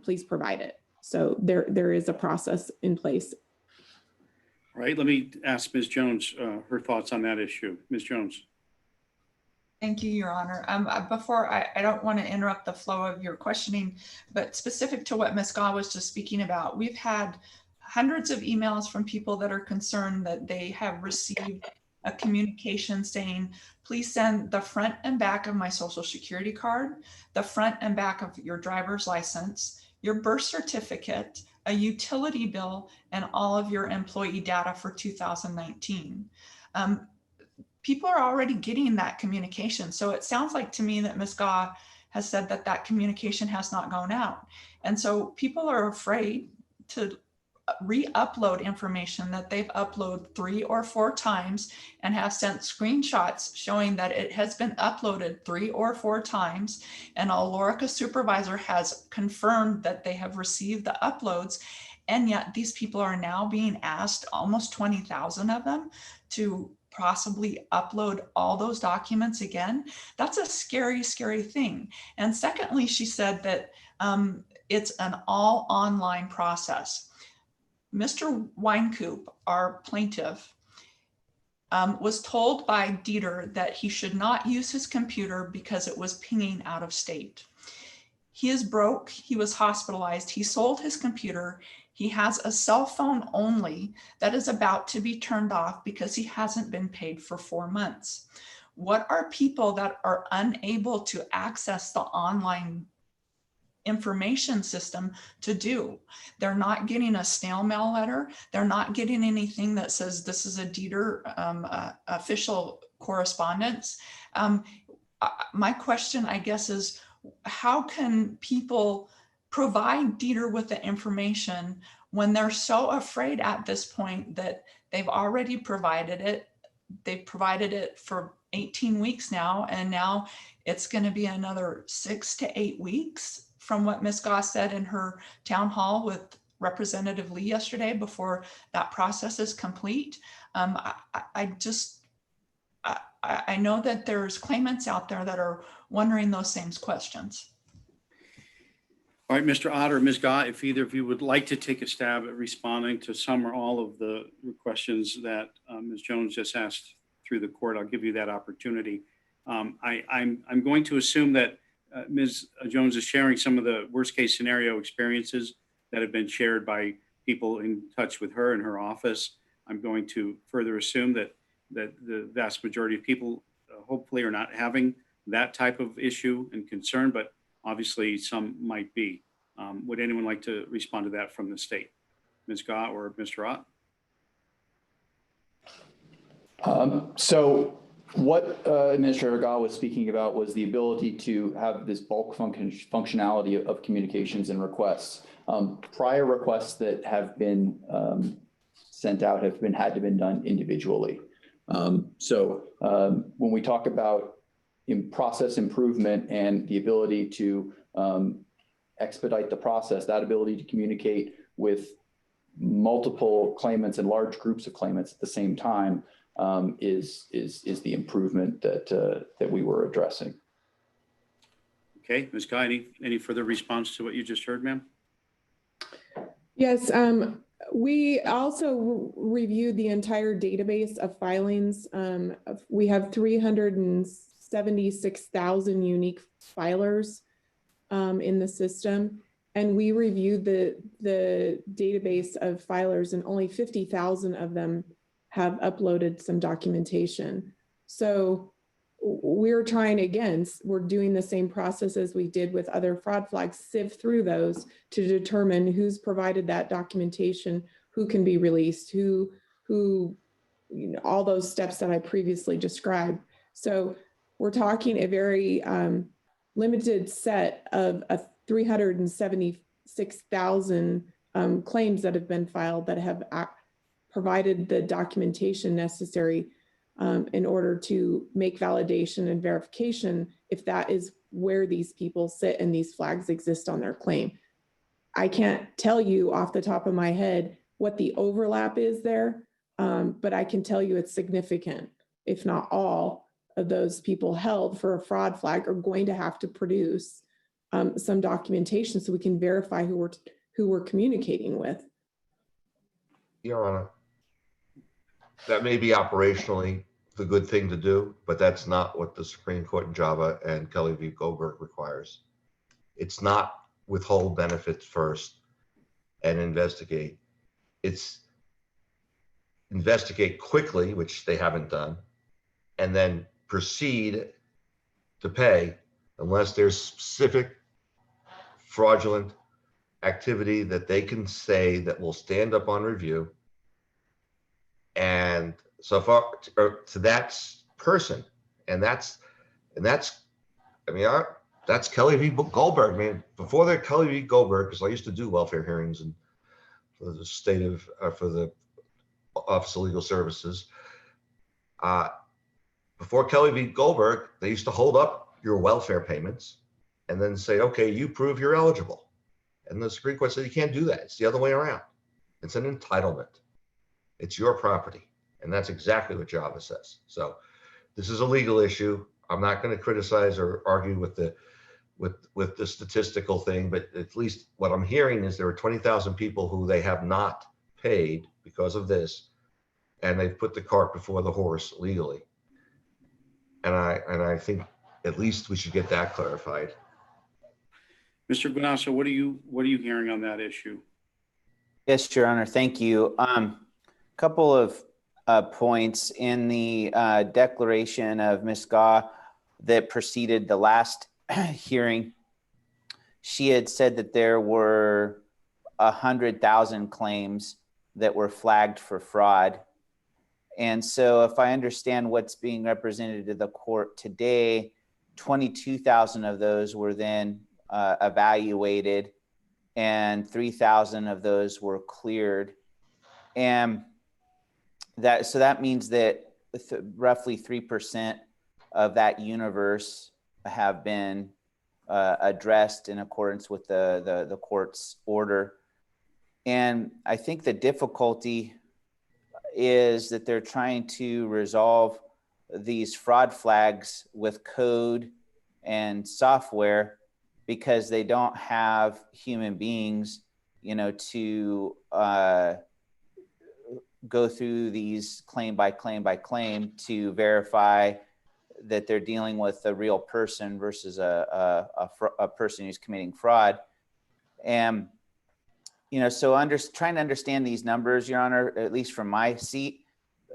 please provide it. So there is a process in place. All right, let me ask Ms. Jones her thoughts on that issue. Ms. Jones. Thank you, Your Honor. Before, I don't want to interrupt the flow of your questioning, but specific to what Ms. Gah was just speaking about, we've had hundreds of emails from people that are concerned that they have received a communication saying, please send the front and back of my social security card, the front and back of your driver's license, your birth certificate, a utility bill, and all of your employee data for 2019. People are already getting that communication. So it sounds like to me that Ms. Gah has said that that communication has not gone out. And so people are afraid to re-upload information that they've uploaded 3 or 4 times and have sent screenshots showing that it has been uploaded 3 or 4 times. And a Lorica supervisor has confirmed that they have received the uploads. And yet these people are now being asked, almost 20,000 of them, to possibly upload all those documents again. That's a scary, scary thing. And secondly, she said that it's an all online process. Mr. Weinkoop, our plaintiff, was told by Detr that he should not use his computer because it was pinging out of state. He is broke, he was hospitalized, he sold his computer, he has a cell phone only that is about to be turned off because he hasn't been paid for 4 months. What are people that are unable to access the online information system to do? They're not getting a snail mail letter. They're not getting anything that says this is a Detr official correspondence. My question, I guess, is how can people provide Detr with the information when they're so afraid at this point that they've already provided it? They've provided it for 18 weeks now, and now it's going to be another 6 to 8 weeks from what Ms. Goss said in her town hall with Representative Lee yesterday before that process is complete. I know that there's claimants out there that are wondering those same questions. All right, Mr. Otter, Ms. Gott, if either of you would like to take a stab at responding to some or all of the questions that Ms. Jones just asked through the court, I'll give you that opportunity. I'm going to assume that Ms. Jones is sharing some of the worst case scenario experiences that have been shared by people in touch with her in her office. I'm going to further assume that the vast majority of people hopefully are not having that type of issue and concern, but obviously some might be. Would anyone like to respond to that from the state? Ms. Gott or Mr. Ott? So what Administrator Gah was speaking about was the ability to have this bulk functionality of communications and requests. Prior requests that have been sent out have had to been done individually. When we talk about process improvement and the ability to expedite the process, that ability to communicate with multiple claimants and large groups of claimants at the same time is the improvement that we were addressing. Okay, Ms. Guy, any further response to what you just heard, ma'am? Yes, we also reviewed the entire database of filings. We have 376,000 unique filers in the system, and we reviewed the database of filers, and only 50,000 of them have uploaded some documentation. So we're trying, again, we're doing the same process as we did with other fraud flags, sift through those to determine who's provided that documentation, who can be released, who all those steps that I previously described. So we're talking a very limited set of 376,000 claims that have been filed that have provided the documentation necessary in order to make validation and verification if that is where these people sit and these flags exist on their claim. I can't tell you off the top of my head what the overlap is there, but I can tell you it's significant. If not all of those people held for a fraud flag are going to have to produce some documentation so we can verify who we're communicating with. Your Honor, that may be operationally the good thing to do, but that's not what the Supreme Court in Java and Kelly v. Goldberg requires. It's not withhold benefits first and investigate. It's investigate quickly, which they haven't done, and then proceed to pay unless there's specific fraudulent activity that they can say that will stand up on review. And so far to that person, and that's I mean, that's Kelly v. Goldberg, man. Before the Kelly v. Goldberg, because I used to do welfare hearings and for the state of for the Office of Legal Services. Before Kelly v. Goldberg, they used to hold up your welfare payments and then say, okay, you prove you're eligible. And the Supreme Court said you can't do that. It's the other way around. It's an entitlement. It's your property. And that's exactly what Java says. So this is a legal issue. I'm not going to criticize or argue with the statistical thing, but at least what I'm hearing is there are 20,000 people who they have not paid because of this, and they've put the cart before the horse legally. And I think at least we should get that clarified. Mr. Guanasso, what are you hearing on that issue? Yes, Your Honor. Thank you. Couple of points in the declaration of Ms. Gaw that preceded the last hearing. She had said that there were 100,000 claims that were flagged for fraud. And so if I understand what's being represented to the court today, 22,000 of those were then evaluated, and 3,000 of those were cleared. And so that means that roughly 3% of that universe have been addressed in accordance with the court's order. And I think the difficulty is that they're trying to resolve these fraud flags with code and software because they don't have human beings, to go through these claim by claim to verify that they're dealing with a real person versus a person who's committing fraud. And so trying to understand these numbers, Your Honor, at least from my seat,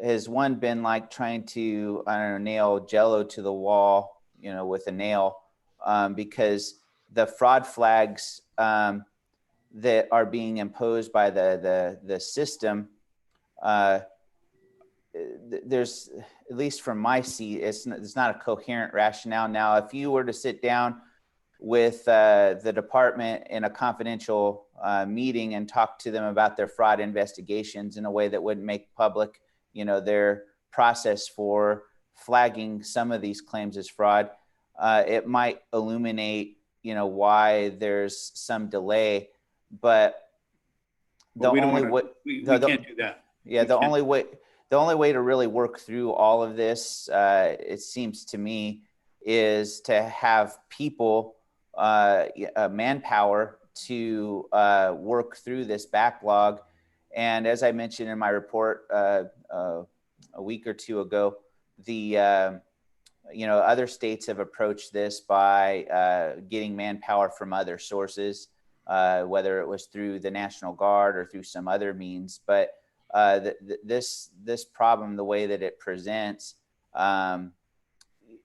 has one been like trying to, nail Jello to the wall, with a nail, because the fraud flags that are being imposed by the system, there's, at least from my seat, it's not a coherent rationale. Now, if you were to sit down with the department in a confidential meeting and talk to them about their fraud investigations in a way that wouldn't make public, their process for flagging some of these claims as fraud, it might illuminate, why there's some delay. But the only way we can't do that. Yeah, the only way to really work through all of this, it seems to me, is to have people, manpower to work through this backlog. And as I mentioned in my report a week or two ago, the other states have approached this by getting manpower from other sources, whether it was through the National Guard or through some other means. But this problem, the way that it presents,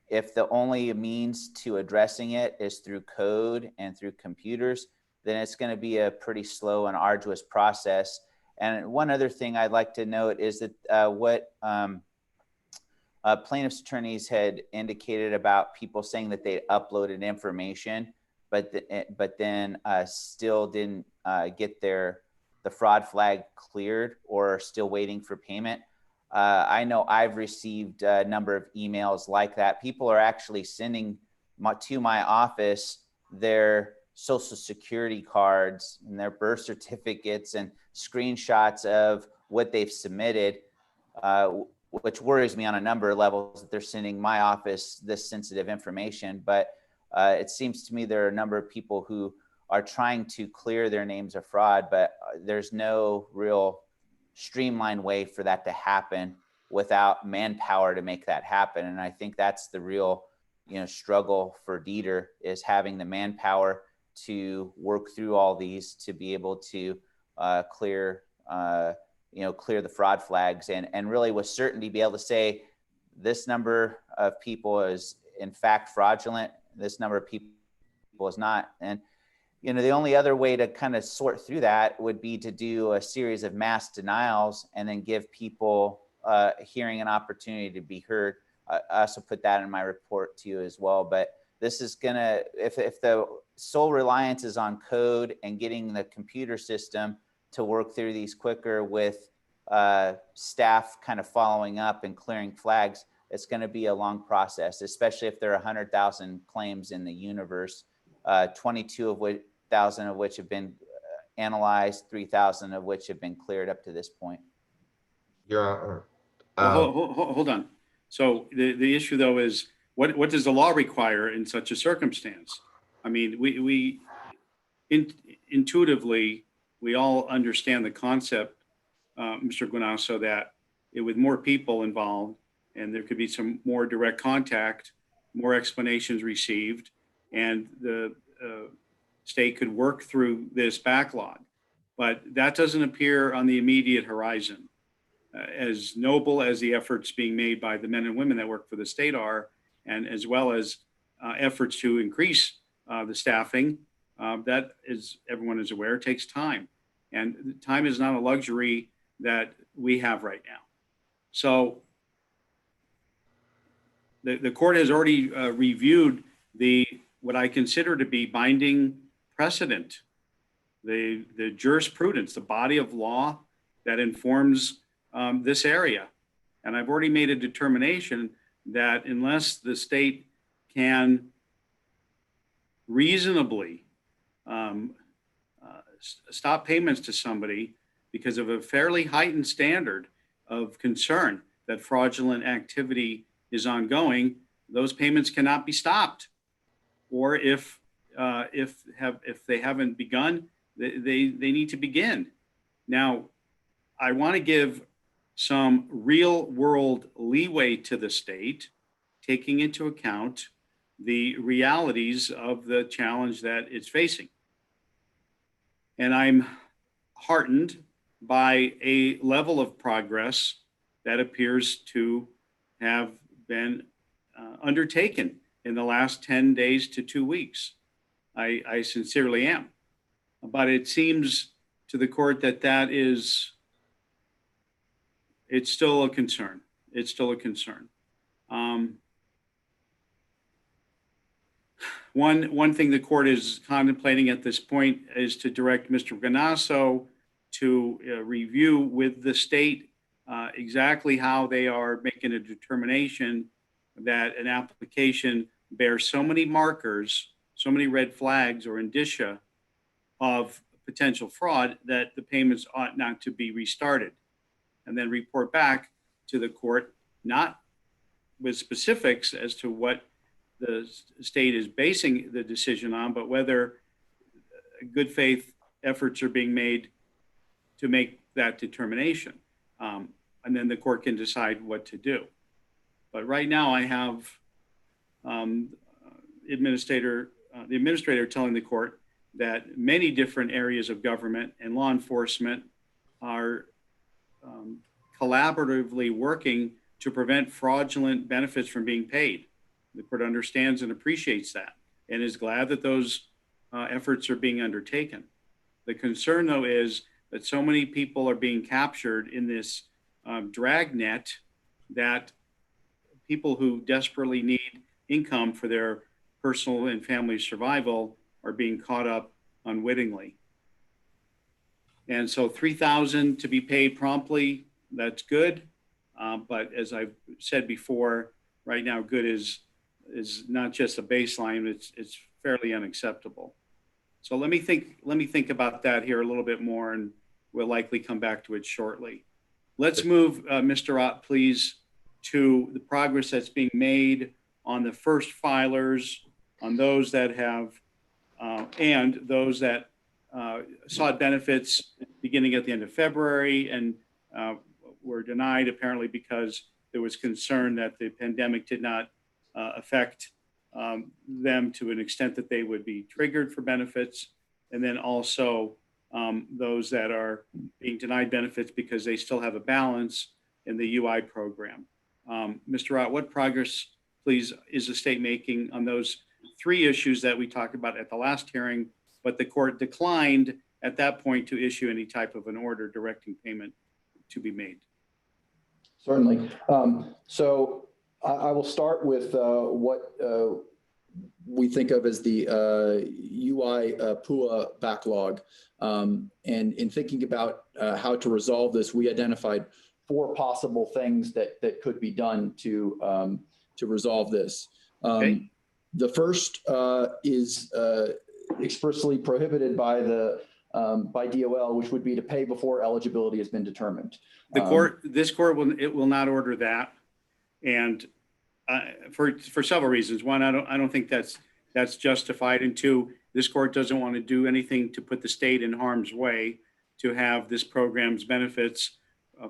if the only means to addressing it is through code and through computers, then it's going to be a pretty slow and arduous process. And one other thing I'd like to note is that what plaintiff's attorneys had indicated about people saying that they uploaded information, but then still didn't get the fraud flag cleared or are still waiting for payment. I know I've received a number of emails like that. People are actually sending to my office their social security cards and their birth certificates and screenshots of what they've submitted, which worries me on a number of levels that they're sending my office this sensitive information. But it seems to me there are a number of people who are trying to clear their names of fraud, but there's no real streamlined way for that to happen without manpower to make that happen. And I think that's the real, struggle for Detr, is having the manpower to work through all these to be able to clear the fraud flags and really with certainty be able to say this number of people is in fact fraudulent, this number of people is not. And the only other way to kind of sort through that would be to do a series of mass denials and then give people hearing an opportunity to be heard. I also put that in my report to you as well. But this is gonna, if the sole reliance is on code and getting the computer system to work through these quicker with staff kind of following up and clearing flags, it's going to be a long process, especially if there are 100,000 claims in the universe, 22,000 of which have been analyzed, 3,000 of which have been cleared up to this point. Your Honor, Well, hold on. So the issue though is what does the law require in such a circumstance? I mean, intuitively, we all understand the concept, Mr. Guanasso, that with more people involved and there could be some more direct contact, more explanations received, and the state could work through this backlog. But that doesn't appear on the immediate horizon. As noble as the efforts being made by the men and women that work for the state are, and as well as efforts to increase the staffing, that, as everyone is aware, takes time. And time is not a luxury that we have right now. So the court has already reviewed what I consider to be binding precedent, the jurisprudence, the body of law that informs this area. And I've already made a determination that unless the state can reasonably stop payments to somebody because of a fairly heightened standard of concern that fraudulent activity is ongoing, those payments cannot be stopped. Or if they haven't begun, they need to begin. Now, I want to give some real world leeway to the state, taking into account the realities of the challenge that it's facing. And I'm heartened by a level of progress that appears to have been undertaken in the last 10 days to 2 weeks. I sincerely am. But it seems to the court that it's still a concern. It's still a concern. One thing the court is contemplating at this point is to direct Mr. Guanasso to review with the state exactly how they are making a determination that an application bears so many markers, so many red flags or indicia of potential fraud that the payments ought not to be restarted, and then report back to the court, not with specifics as to what the state is basing the decision on, but whether good faith efforts are being made to make that determination. And then the court can decide what to do. But right now I have the administrator telling the court that many different areas of government and law enforcement are collaboratively working to prevent fraudulent benefits from being paid. The court understands and appreciates that and is glad that those efforts are being undertaken. The concern, though, is that so many people are being captured in this dragnet that people who desperately need income for their personal and family survival are being caught up unwittingly. And so $3,000 to be paid promptly, that's good. But as I've said before, right now, good is not just a baseline, it's fairly unacceptable. So let me think about that here a little bit more, and we'll likely come back to it shortly. Let's move, Mr. Ott, please, to the progress that's being made on the first filers, on those that have, and those that sought benefits beginning at the end of February and were denied apparently because there was concern that the pandemic did not affect them to an extent that they would be triggered for benefits. And then also those that are being denied benefits because they still have a balance in the UI program. Mr. Ott, what progress, please, is the state making on those three issues that we talked about at the last hearing, but the court declined at that point to issue any type of an order directing payment to be made? Certainly. So I will start with what we think of as the UI PUA backlog. And in thinking about how to resolve this, we identified 4 possible things that could be done to resolve this. The first is expressly prohibited by the by DOL, which would be to pay before eligibility has been determined. This court will not order that, and for several reasons. One, I don't think that's justified, and two, this court doesn't want to do anything to put the state in harm's way to have this program's benefits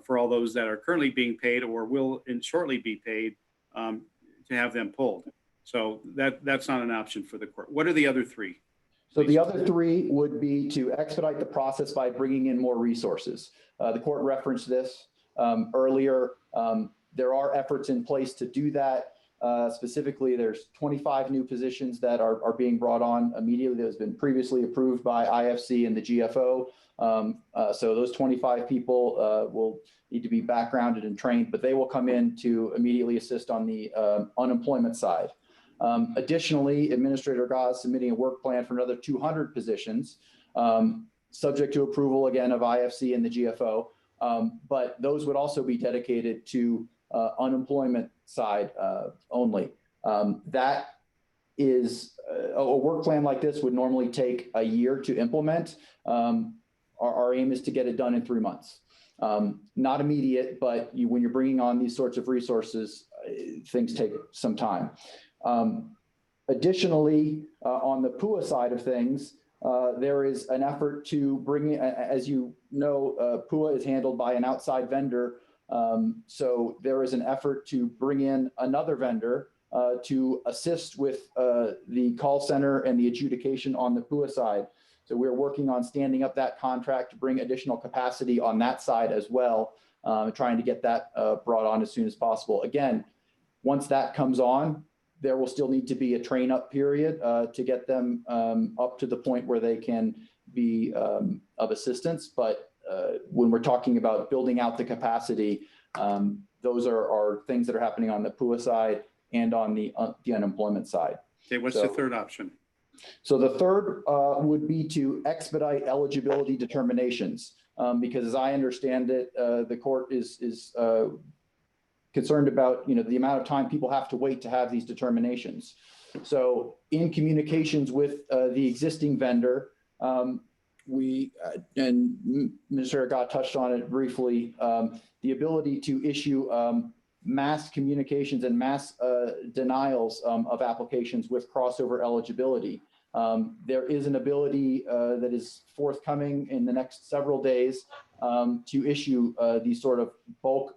for all those that are currently being paid or will shortly be paid, to have them pulled. So that's not an option for the court. What are the other three? So the other three would be to expedite the process by bringing in more resources. The court referenced this earlier. There are efforts in place to do that. Specifically, there's 25 new positions that are being brought on immediately that has been previously approved by IFC and the GFO. So those 25 people will need to be backgrounded and trained, but they will come in to immediately assist on the unemployment side. Additionally, Administrator Gah is submitting a work plan for another 200 positions, subject to approval again of IFC and the GFO. But those would also be dedicated to unemployment side only. That is a work plan like this would normally take a year to implement. Our aim is to get it done in 3 months. Not immediate, but when you're bringing on these sorts of resources, things take some time. Additionally, on the PUA side of things, there is an effort to bring in, as you know, PUA is handled by an outside vendor. So there is an effort to bring in another vendor to assist with the call center and the adjudication on the PUA side. So we're working on standing up that contract to bring additional capacity on that side as well, trying to get that brought on as soon as possible. Again, once that comes on, there will still need to be a train up period to get them up to the point where they can be of assistance. But when we're talking about building out the capacity, those are things that are happening on the PUA side and on the unemployment side. Okay, what's the third option? So the third would be to expedite eligibility determinations, because as I understand it, the court is concerned about the amount of time people have to wait to have these determinations. So in communications with the existing vendor, we and Mr. Gah touched on it briefly, the ability to issue mass communications and mass denials of applications with crossover eligibility. There is an ability that is forthcoming in the next several days to issue these sort of bulk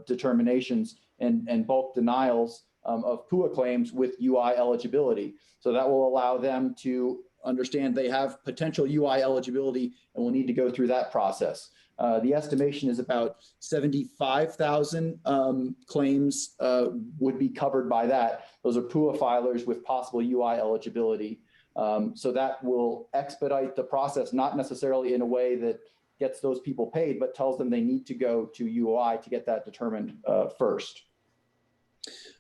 determinations and bulk denials of PUA claims with UI eligibility. So that will allow them to understand they have potential UI eligibility and will need to go through that process. The estimation is about 75,000 claims would be covered by that. Those are PUA filers with possible UI eligibility. So that will expedite the process, not necessarily in a way that gets those people paid, but tells them they need to go to UI to get that determined first.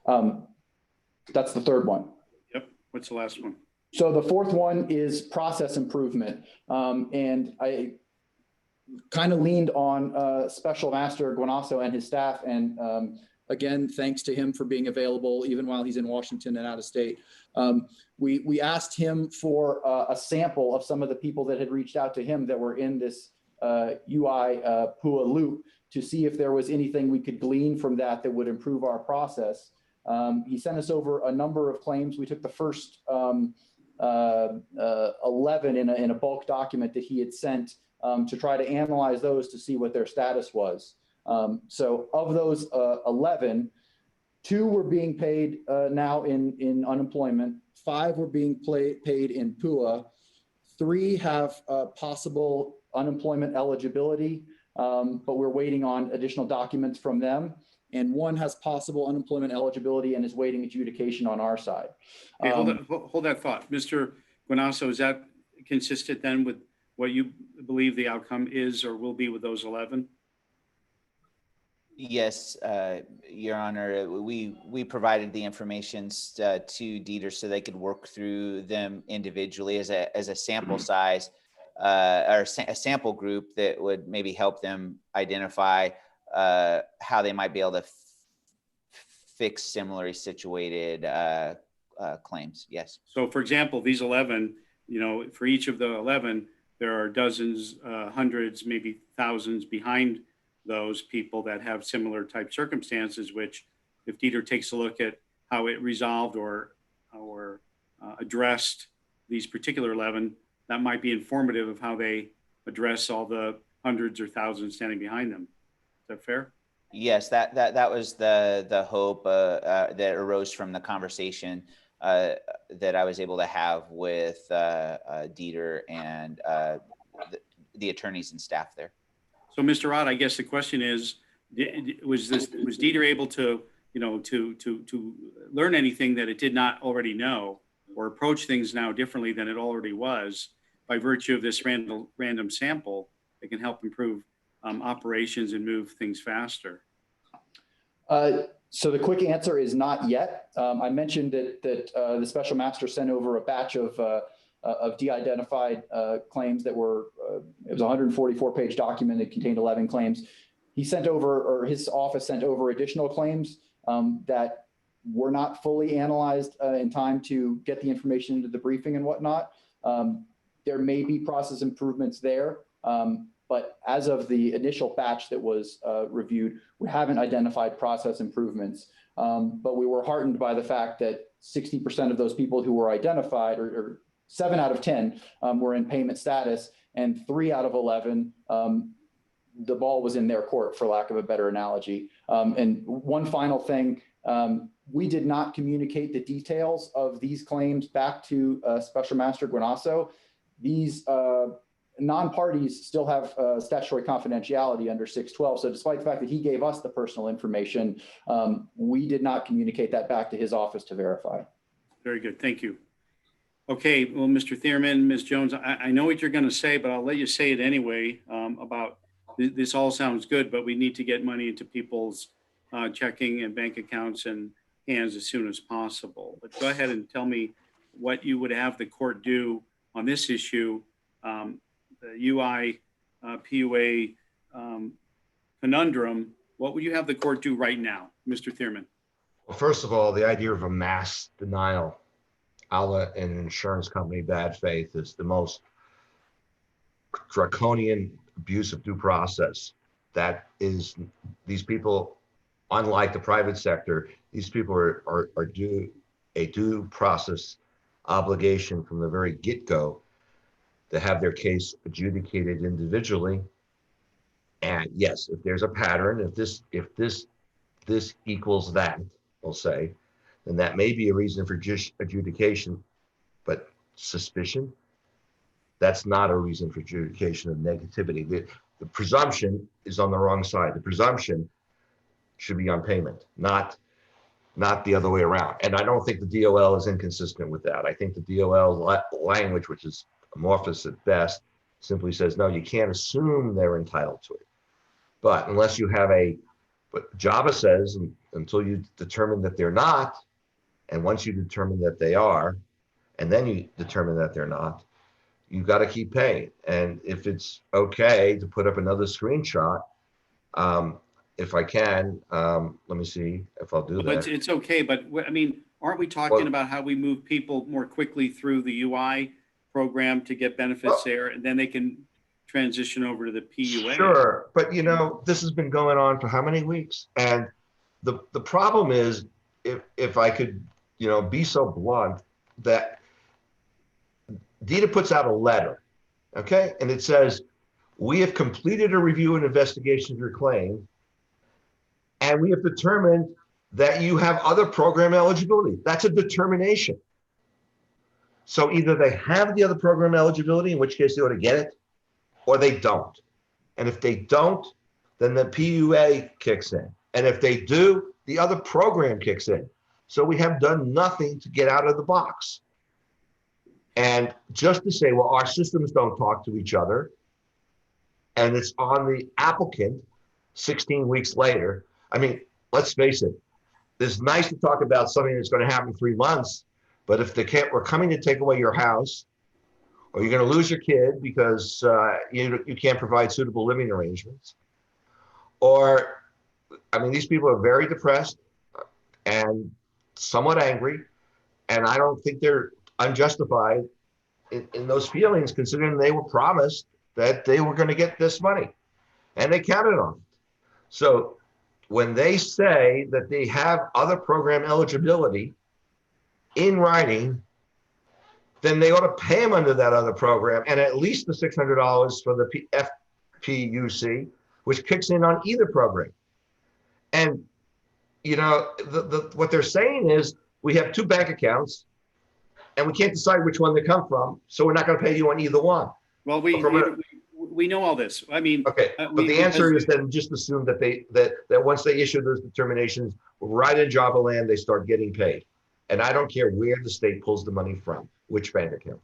That's the third one. Yep. What's the last one? So the fourth one is process improvement. And I kind of leaned on Special Master Guanasso and his staff. And again, thanks to him for being available even while he's in Washington and out of state. We asked him for a sample of some of the people that had reached out to him that were in this UI PUA loop to see if there was anything we could glean from that that would improve our process. He sent us over a number of claims. We took the first 11 in a bulk document that he had sent to try to analyze those to see what their status was. So of those 11, 2 were being paid now in unemployment, 5 were being paid in PUA, 3 have possible unemployment eligibility, but we're waiting on additional documents from them. And 1 has possible unemployment eligibility and is waiting adjudication on our side. Okay, hold that thought. Mr. Guanasso, is that consistent then with what you believe the outcome is or will be with those 11? Yes, Your Honor, we provided the information to Detr so they could work through them individually as a sample size or a sample group that would maybe help them identify how they might be able to fix similarly situated claims. Yes. So for example, these 11, for each of the 11, there are dozens, hundreds, maybe thousands behind those people that have similar type circumstances, which if Detr takes a look at how it resolved or addressed these particular 11, that might be informative of how they address all the hundreds or thousands standing behind them. Is that fair? Yes, that was the hope that arose from the conversation that I was able to have with Detr and the attorneys and staff there. So, Mr. Rod, I guess the question is, was Detr able to, to learn anything that it did not already know, or approach things now differently than it already was by virtue of this random sample that can help improve operations and move things faster? So the quick answer is not yet. I mentioned that the special master sent over a batch of de-identified claims that were, it was a 144-page document that contained 11 claims. He sent over, or his office sent over additional claims that were not fully analyzed in time to get the information into the briefing and whatnot. There may be process improvements there, but as of the initial batch that was reviewed, we haven't identified process improvements. But we were heartened by the fact that 60% of those people who were identified, or 7 out of 10 were in payment status, and 3 out of 11, the ball was in their court, for lack of a better analogy. And one final thing, we did not communicate the details of these claims back to Special Master Guanasso. These non-parties still have statutory confidentiality under 612. So despite the fact that he gave us the personal information, we did not communicate that back to his office to verify. Very good. Thank you. Okay. Well, Mr. Thierman, Ms. Jones, I know what you're going to say, but I'll let you say it anyway about this all sounds good, but we need to get money into people's checking and bank accounts and hands as soon as possible. But go ahead and tell me what you would have the court do on this issue, the UI PUA conundrum. What would you have the court do right now, Mr. Thierman? Well, first of all, the idea of a mass denial a la an insurance company bad faith is the most draconian abuse of due process. That is, these people, unlike the private sector, these people are due a due process obligation from the very get-go to have their case adjudicated individually. And yes, if there's a pattern, if this equals that, we'll say, then that may be a reason for just adjudication, but suspicion, that's not a reason for adjudication of negativity. The presumption is on the wrong side. The presumption should be on payment, not the other way around. And I don't think the DOL is inconsistent with that. I think the DOL language, which is amorphous at best, simply says, no, you can't assume they're entitled to it. But unless you have but JAVA says, until you determine that they're not, and once you determine that they are, and then you determine that they're not, you've got to keep paying. And if it's okay to put up another screenshot, if I can, let me see if I'll do that. It's okay, but I mean, aren't we talking about how we move people more quickly through the UI program to get benefits there, and then they can transition over to the PUA? Sure, but this has been going on for how many weeks? And the problem is, if I could, be so blunt, that DETA puts out a letter, okay? And it says, we have completed a review and investigation of your claim, and we have determined that you have other program eligibility. That's a determination. So either they have the other program eligibility, in which case they ought to get it, or they don't. And if they don't, then the PUA kicks in. And if they do, the other program kicks in. So we have done nothing to get out of the box. And just to say, well, our systems don't talk to each other, and it's on the applicant 16 weeks later. I mean, let's face it, it's nice to talk about something that's going to happen in 3 months, but if we're coming to take away your house, or you're going to lose your kid because you can't provide suitable living arrangements, or, I mean, these people are very depressed and somewhat angry, and I don't think they're unjustified in those feelings, considering they were promised that they were going to get this money, and they counted on it. So when they say that they have other program eligibility in writing, then they ought to pay them under that other program, and at least the $600 for the FPUC, which kicks in on either program. And you know, what they're saying is we have two bank accounts and we can't decide which one they come from, so we're not going to pay you on either one. Well, we know all this. I mean, okay, but the answer is then just assume that that once they issue those determinations, right in Java land, they start getting paid. And I don't care where the state pulls the money from, which bank account.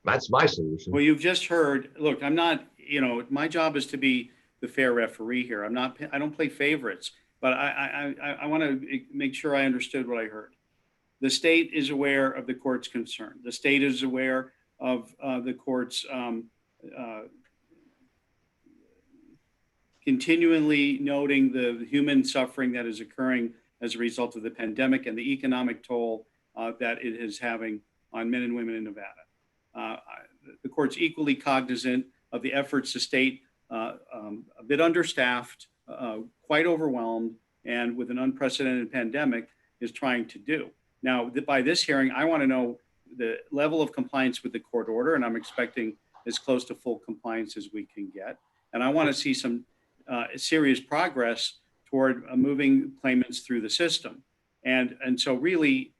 That's my solution. Well, you've just heard, look, I'm not, you know, my job is to be the fair referee here. I don't play favorites, but I want to make sure I understood what I heard. The state is aware of the court's concern. The state is aware of the court's continually noting the human suffering that is occurring as a result of the pandemic and the economic toll that it is having on men and women in Nevada. The court's equally cognizant of the efforts the state, a bit understaffed, quite overwhelmed, and with an unprecedented pandemic is trying to do. Now, by this hearing, I want to know the level of compliance with the court order, and I'm expecting as close to full compliance as we can get. And I want to see some serious progress toward moving claimants through the system. And so really,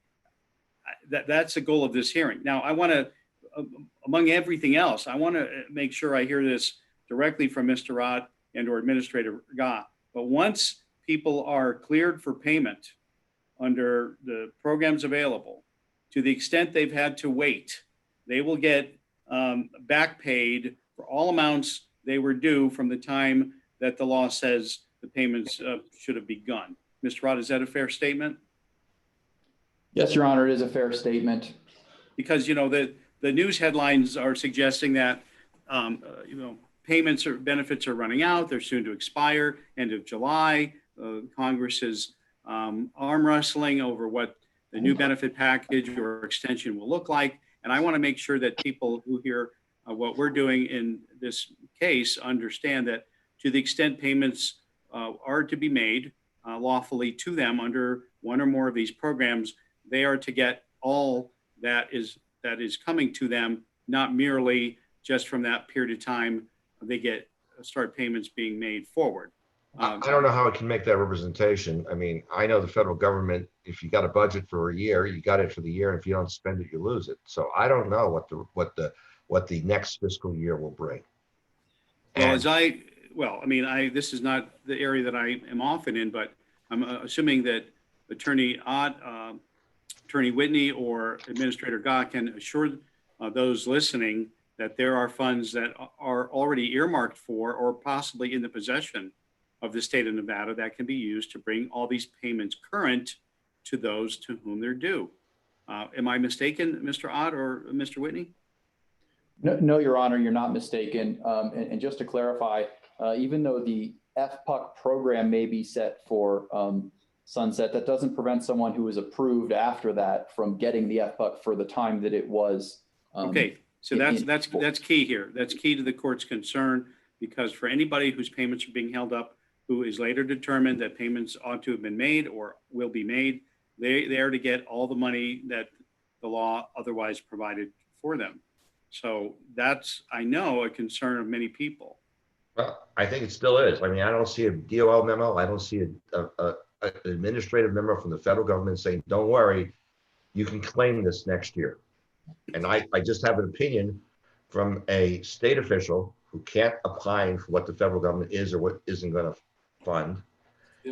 that's the goal of this hearing. Now, I want to, among everything else, I want to make sure I hear this directly from Mr. Ott and or Administrator Gah. But once people are cleared for payment under the programs available, to the extent they've had to wait, they will get back paid for all amounts they were due from the time that the law says the payments should have begun. Mr. Ott, is that a fair statement? Yes, Your Honor, it is a fair statement. Because, you know, the news headlines are suggesting that, you know, payments or benefits are running out. They're soon to expire, end of July. Congress is arm wrestling over what the new benefit package or extension will look like. And I want to make sure that people who hear what we're doing in this case understand that to the extent payments are to be made lawfully to them under one or more of these programs, they are to get all that is coming to them, not merely just from that period of time they start payments being made forward. I don't know how it can make that representation. I mean, I know the federal government, if you got a budget for a year, you got it for the year. And if you don't spend it, you lose it. So I don't know what the next fiscal year will bring. Well, this is not the area that I am often in, but I'm assuming that Attorney Ott, Attorney Whitney, or Administrator Gah can assure those listening that there are funds that are already earmarked for or possibly in the possession of the state of Nevada that can be used to bring all these payments current to those to whom they're due. Am I mistaken, Mr. Ott or Mr. Whitney? No, Your Honor, you're not mistaken. And just to clarify, even though the FPUC program may be set for sunset, that doesn't prevent someone who is approved after that from getting the FPUC for the time that it was. Okay, so that's key here. That's key to the court's concern, because for anybody whose payments are being held up, who is later determined that payments ought to have been made or will be made, they are to get all the money that the law otherwise provided for them. So that's, I know, a concern of many people. Well, I think it still is. I mean, I don't see a DOL memo. I don't see an administrative memo from the federal government saying, don't worry, you can claim this next year. And I just have an opinion from a state official who can't opine for what the federal government is or what isn't going to fund.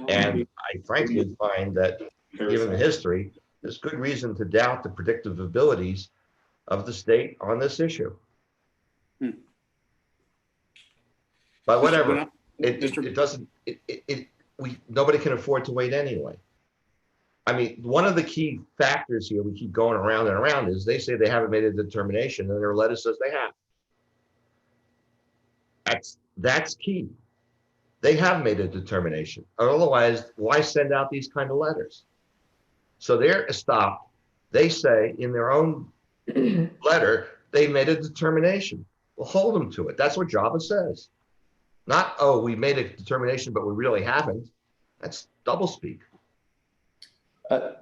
And I frankly find that, given the history, there's good reason to doubt the predictive abilities of the state on this issue. But whatever, nobody can afford to wait anyway. I mean, one of the key factors here, we keep going around and around, is they say they haven't made a determination and their letter says they have. That's key. They have made a determination. Otherwise, why send out these kind of letters? So they're stopped. They say in their own letter they made a determination. We'll hold them to it. That's what Java says. Not, oh, we made a determination, but we really haven't. That's doublespeak.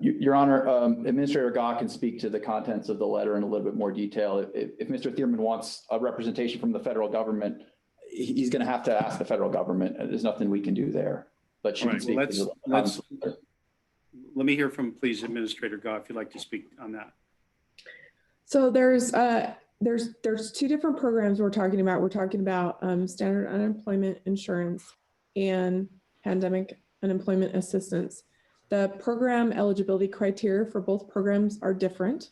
Your Honor, Administrator Gah can speak to the contents of the letter in a little bit more detail. If Mr. Thierman wants a representation from the federal government, he's going to have to ask the federal government. There's nothing we can do there. But she can speak to the contents of the letter. Let me hear from, please, Administrator Gah, if you'd like to speak on that. So there's two different programs we're talking about. We're talking about standard unemployment insurance and pandemic unemployment assistance. The program eligibility criteria for both programs are different.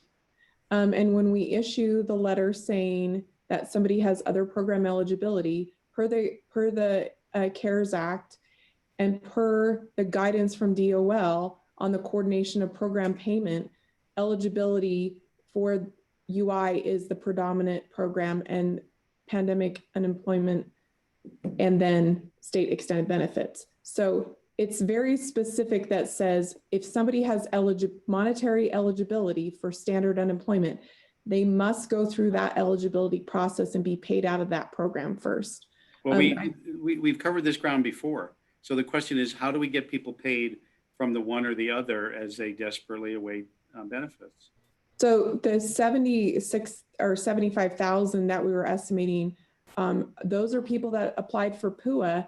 And when we issue the letter saying that somebody has other program eligibility per the CARES Act and per the guidance from DOL on the coordination of program payment, eligibility for UI is the predominant program, and pandemic unemployment and then state extended benefits. So it's very specific that says if somebody has monetary eligibility for standard unemployment, they must go through that eligibility process and be paid out of that program first. Well, we've covered this ground before. So the question is, how do we get people paid from the one or the other as they desperately await benefits? So the 76 or 75,000 that we were estimating, those are people that applied for PUA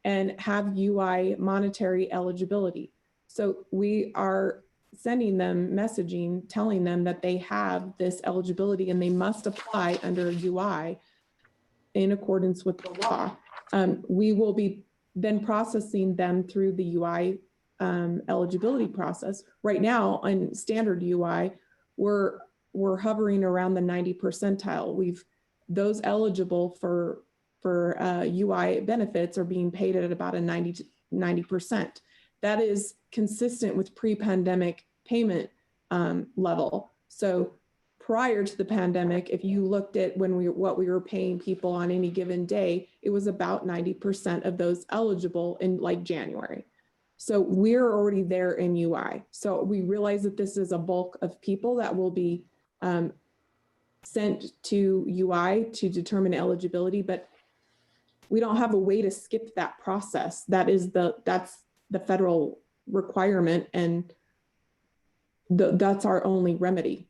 and have UI monetary eligibility. So we are sending them messaging, telling them that they have this eligibility and they must apply under UI in accordance with the law. We will be then processing them through the UI eligibility process. Right now on standard UI, we're hovering around the 90 percentile. Those eligible for UI benefits are being paid at about a 90%. That is consistent with pre-pandemic payment level. So prior to the pandemic, if you looked at what we were paying people on any given day, it was about 90% of those eligible in like January. So we're already there in UI. So we realize that this is a bulk of people that will be sent to UI to determine eligibility, but we don't have a way to skip that process. That's the federal requirement, and that's our only remedy.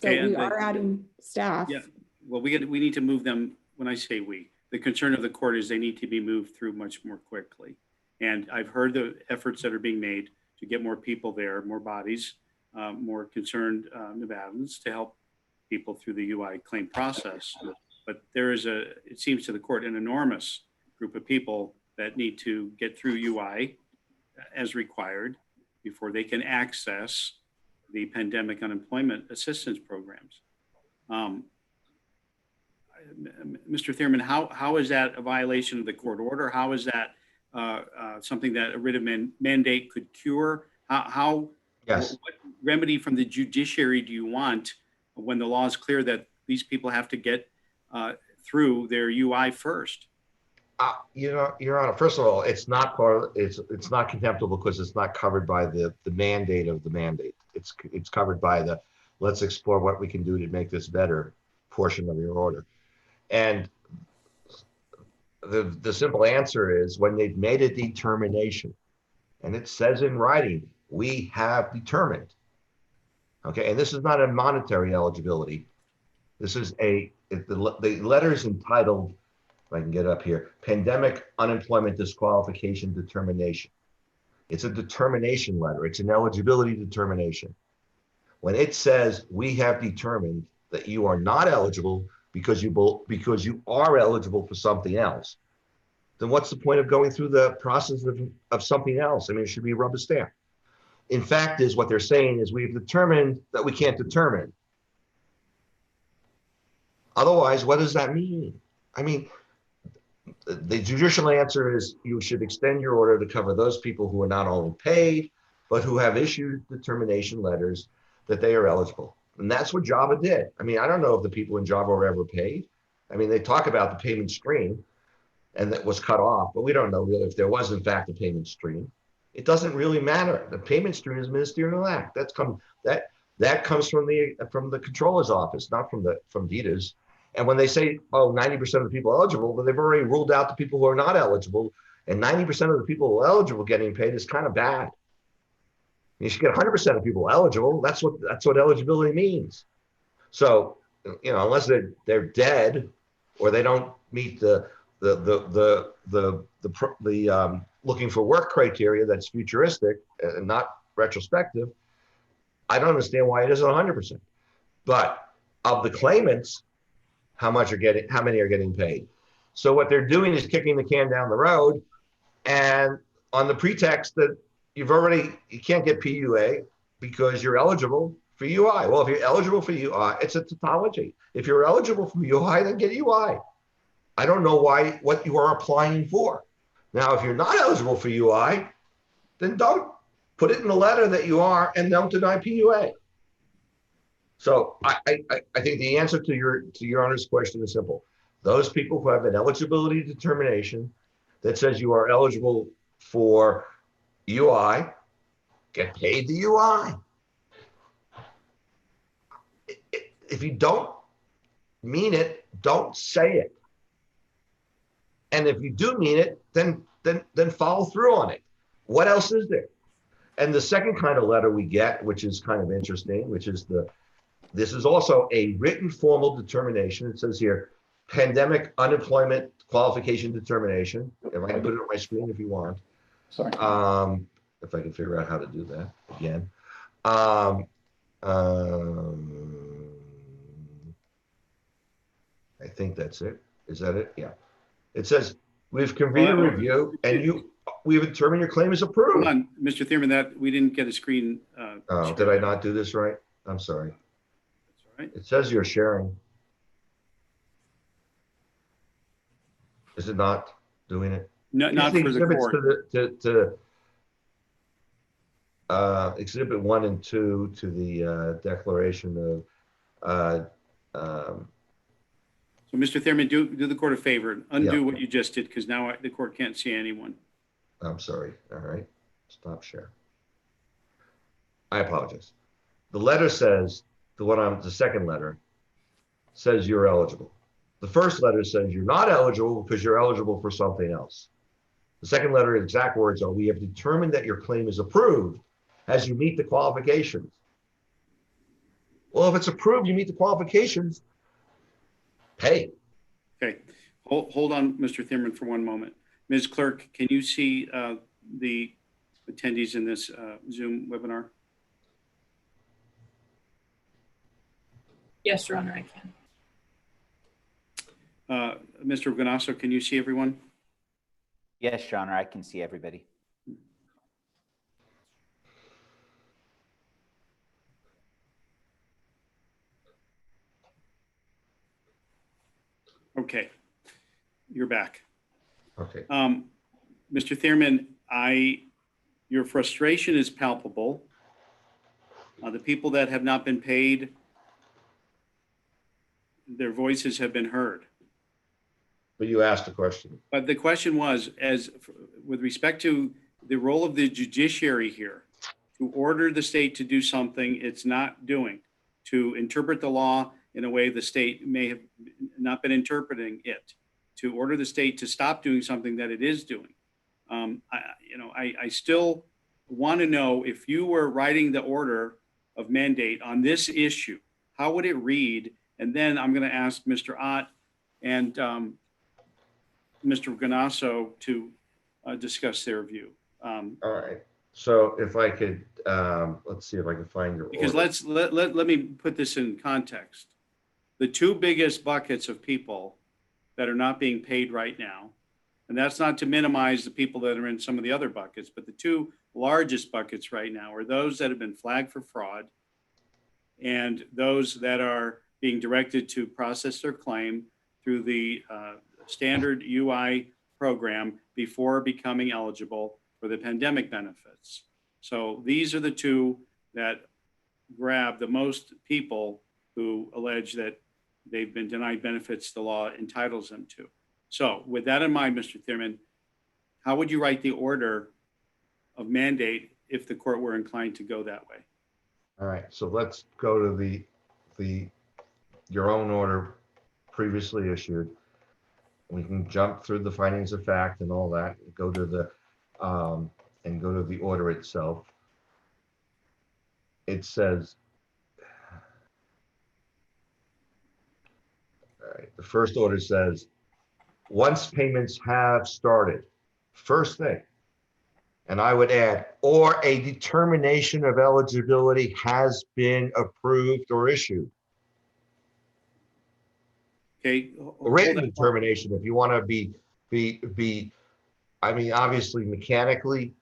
So we are adding staff. Yeah, well, we need to move them. When I say we, the concern of the court is they need to be moved through much more quickly. And I've heard the efforts that are being made to get more people there, more bodies, more concerned Nevadans to help people through the UI claim process. But there is it seems to the court, an enormous group of people that need to get through UI as required before they can access the pandemic unemployment assistance programs. Mr. Thierman, how is that a violation of the court order? How is that something that a writ of mandate could cure? Yes. What remedy from the judiciary do you want when the law is clear that these people have to get through their UI first? Your Honor, first of all, it's not contemptible because it's not covered by the mandate of the mandate. It's covered by the let's explore what we can do to make this better portion of your order. And the simple answer is when they've made a determination, and it says in writing, we have determined. Okay, and this is not a monetary eligibility. This is the letter is entitled, if I can get up here, Pandemic Unemployment Disqualification Determination. It's a determination letter. It's an eligibility determination. When it says we have determined that you are not eligible because you are eligible for something else, then what's the point of going through the process of something else? I mean, it should be rubber stamp. In fact, what they're saying is we've determined that we can't determine. Otherwise, what does that mean? I mean, the judicial answer is you should extend your order to cover those people who are not only paid, but who have issued determination letters that they are eligible. And that's what Java did. I mean, I don't know if the people in Java were ever paid. I mean, they talk about the payment stream and that was cut off, but we don't know really if there was in fact a payment stream. It doesn't really matter. The payment stream is a ministerial act. That comes from the controller's office, not from Detr's. And when they say, oh, 90% of the people eligible, but they've already ruled out the people who are not eligible. And 90% of the people who are eligible getting paid is kind of bad. You should get 100% of people eligible. That's what eligibility means. So, you know, unless they're dead or they don't meet the looking for work criteria that's futuristic and not retrospective, I don't understand why it isn't 100%. But of the claimants, how many are getting paid? So what they're doing is kicking the can down the road, and on the pretext that you can't get PUA because you're eligible for UI. Well, if you're eligible for UI, it's a tautology. If you're eligible for UI, then get UI. I don't know what you are applying for. Now, if you're not eligible for UI, then don't put it in the letter that you are and don't deny PUA. So I think the answer to your Honor's question is simple. Those people who have an eligibility determination that says you are eligible for UI, get paid the UI. If you don't mean it, don't say it. And if you do mean it, then follow through on it. What else is there? And the second kind of letter we get, which is kind of interesting, which is this is also a written formal determination. It says here, pandemic unemployment qualification determination. If I can put it on my screen if you want. Sorry. If I can figure out how to do that again. I think that's it. Is that it? Yeah. It says, we've convened a review and we've determined your claim is approved. Hold on, Mr. Thurman, that we didn't get a screen. Oh, did I not do this right? I'm sorry. That's all right. It says you're sharing. Is it not doing it? No, not for the court. Exhibit 1 and 2 to the declaration of So, Mr. Thurman, do the court a favor and undo Yeah. what you just did, because now the court can't see anyone. I'm sorry. All right. Stop share. I apologize. The letter says, the second letter says you're eligible. The first letter says you're not eligible because you're eligible for something else. The second letter exact words are, we have determined that your claim is approved as you meet the qualifications. Well, if it's approved, you meet the qualifications, pay. Okay, hold on, Mr. Thurman, for one moment. Ms. Clerk, can you see the attendees in this Zoom webinar? Yes, Your Honor, I can. Mr. Ganasso, can you see everyone? Yes, Your Honor, I can see everybody. Okay, you're back. Okay. Mr. Thurman, your frustration is palpable. The people that have not been paid, their voices have been heard. But you asked a question. But the question was, with respect to the role of the judiciary here, to order the state to do something it's not doing, to interpret the law in a way the state may have not been interpreting it, to order the state to stop doing something that it is doing. I still want to know, if you were writing the order of mandate on this issue, how would it read? And then I'm going to ask Mr. Ott and Mr. Ganasso to discuss their view. All right. So if I could, let's see if I can find your Because order. let me put this in context. The two biggest buckets of people that are not being paid right now, and that's not to minimize the people that are in some of the other buckets, but the two largest buckets right now are those that have been flagged for fraud and those that are being directed to process their claim through the standard UI program before becoming eligible for the pandemic benefits. So these are the two that grab the most people who allege that they've been denied benefits the law entitles them to. So with that in mind, Mr. Thurman, how would you write the order of mandate if the court were inclined to go that way? All right, so let's go to your own order previously issued. We can jump through the findings of fact and all that, go to the order itself. It says, all right, the first order says, once payments have started, first thing, and I would add, or a determination of eligibility has been approved or issued. Okay. A written determination, if you want to I mean, obviously mechanically,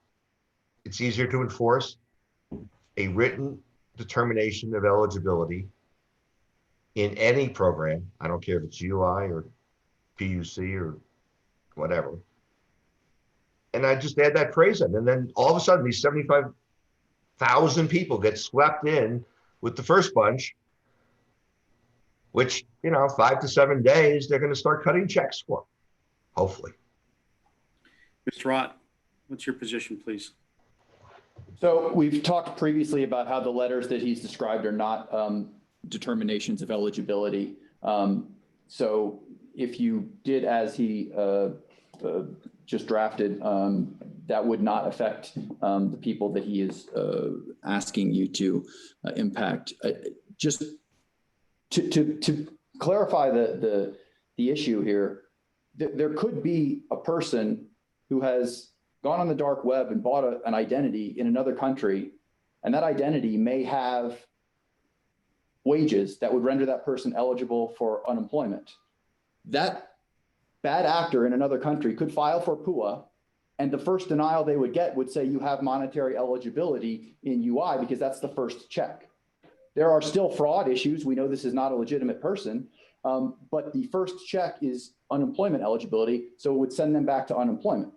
it's easier to enforce. A written determination of eligibility in any program, I don't care if it's UI or PUC or whatever. And I just add that phrase in, and then all of a sudden these 75,000 people get swept in with the first bunch, which, 5 to 7 days, they're going to start cutting checks for, hopefully. Mr. Rott, what's your position, please? So we've talked previously about how the letters that he's described are not determinations of eligibility. So if you did as he just drafted, that would not affect the people that he is asking you to impact. Just to clarify the issue here, there could be a person who has gone on the dark web and bought an identity in another country, and that identity may have wages that would render that person eligible for unemployment. That bad actor in another country could file for PUA, and the first denial they would get would say you have monetary eligibility in UI because that's the first check. There are still fraud issues. We know this is not a legitimate person, but the first check is unemployment eligibility, so it would send them back to unemployment.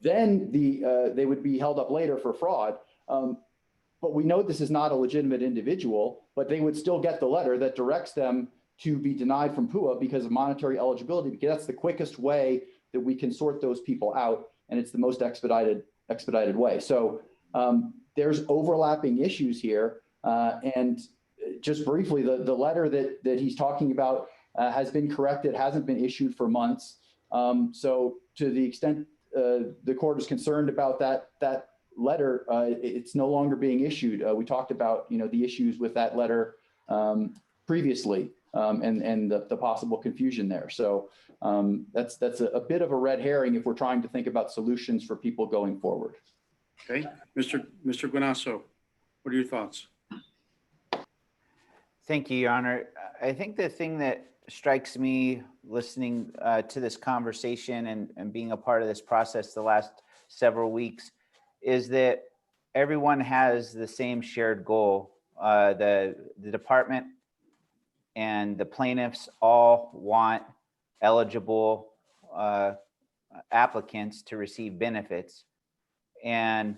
Then they would be held up later for fraud. But we know this is not a legitimate individual, but they would still get the letter that directs them to be denied from PUA because of monetary eligibility, because that's the quickest way that we can sort those people out, and it's the most expedited way. So there's overlapping issues here. And just briefly, the letter that he's talking about has been corrected, hasn't been issued for months. So to the extent the court is concerned about that letter, it's no longer being issued. We talked about the issues with that letter previously, and the possible confusion there. So that's a bit of a red herring if we're trying to think about solutions for people going forward. Okay, Mr. Guanasso, what are your thoughts? Thank you, Your Honor. I think the thing that strikes me listening to this conversation and being a part of this process the last several weeks is that everyone has the same shared goal. The department and the plaintiffs all want eligible applicants to receive benefits. And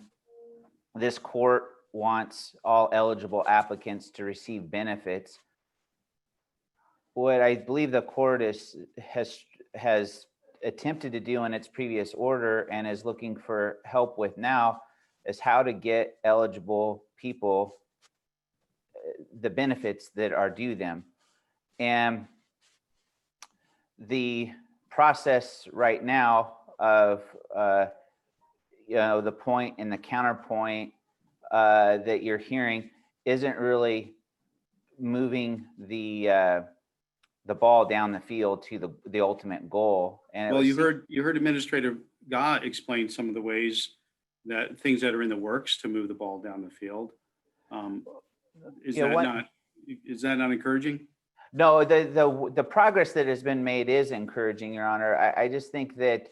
this court wants all eligible applicants to receive benefits. What I believe the court has attempted to do in its previous order and is looking for help with now is how to get eligible people the benefits that are due them. And the process right now of the point and the counterpoint that you're hearing isn't really moving the ball down the field to the ultimate goal. And well, you heard Administrator Gah explain some of the ways that things that are in the works to move the ball down the field. Is that not encouraging? No, the progress that has been made is encouraging, Your Honor. I just think that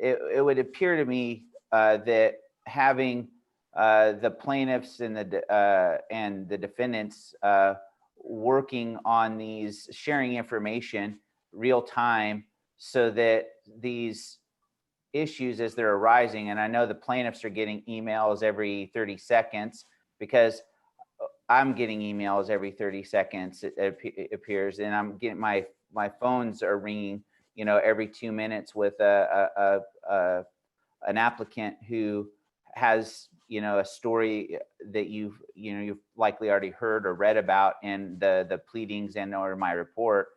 it would appear to me that having the plaintiffs and the defendants working on these, sharing information real time, so that these issues as they're arising, and I know the plaintiffs are getting emails every 30 seconds because I'm getting emails every 30 seconds, it appears, and I'm getting my phones are ringing, every 2 minutes with an applicant who has, a story that you've likely already heard or read about in the pleadings and or my report.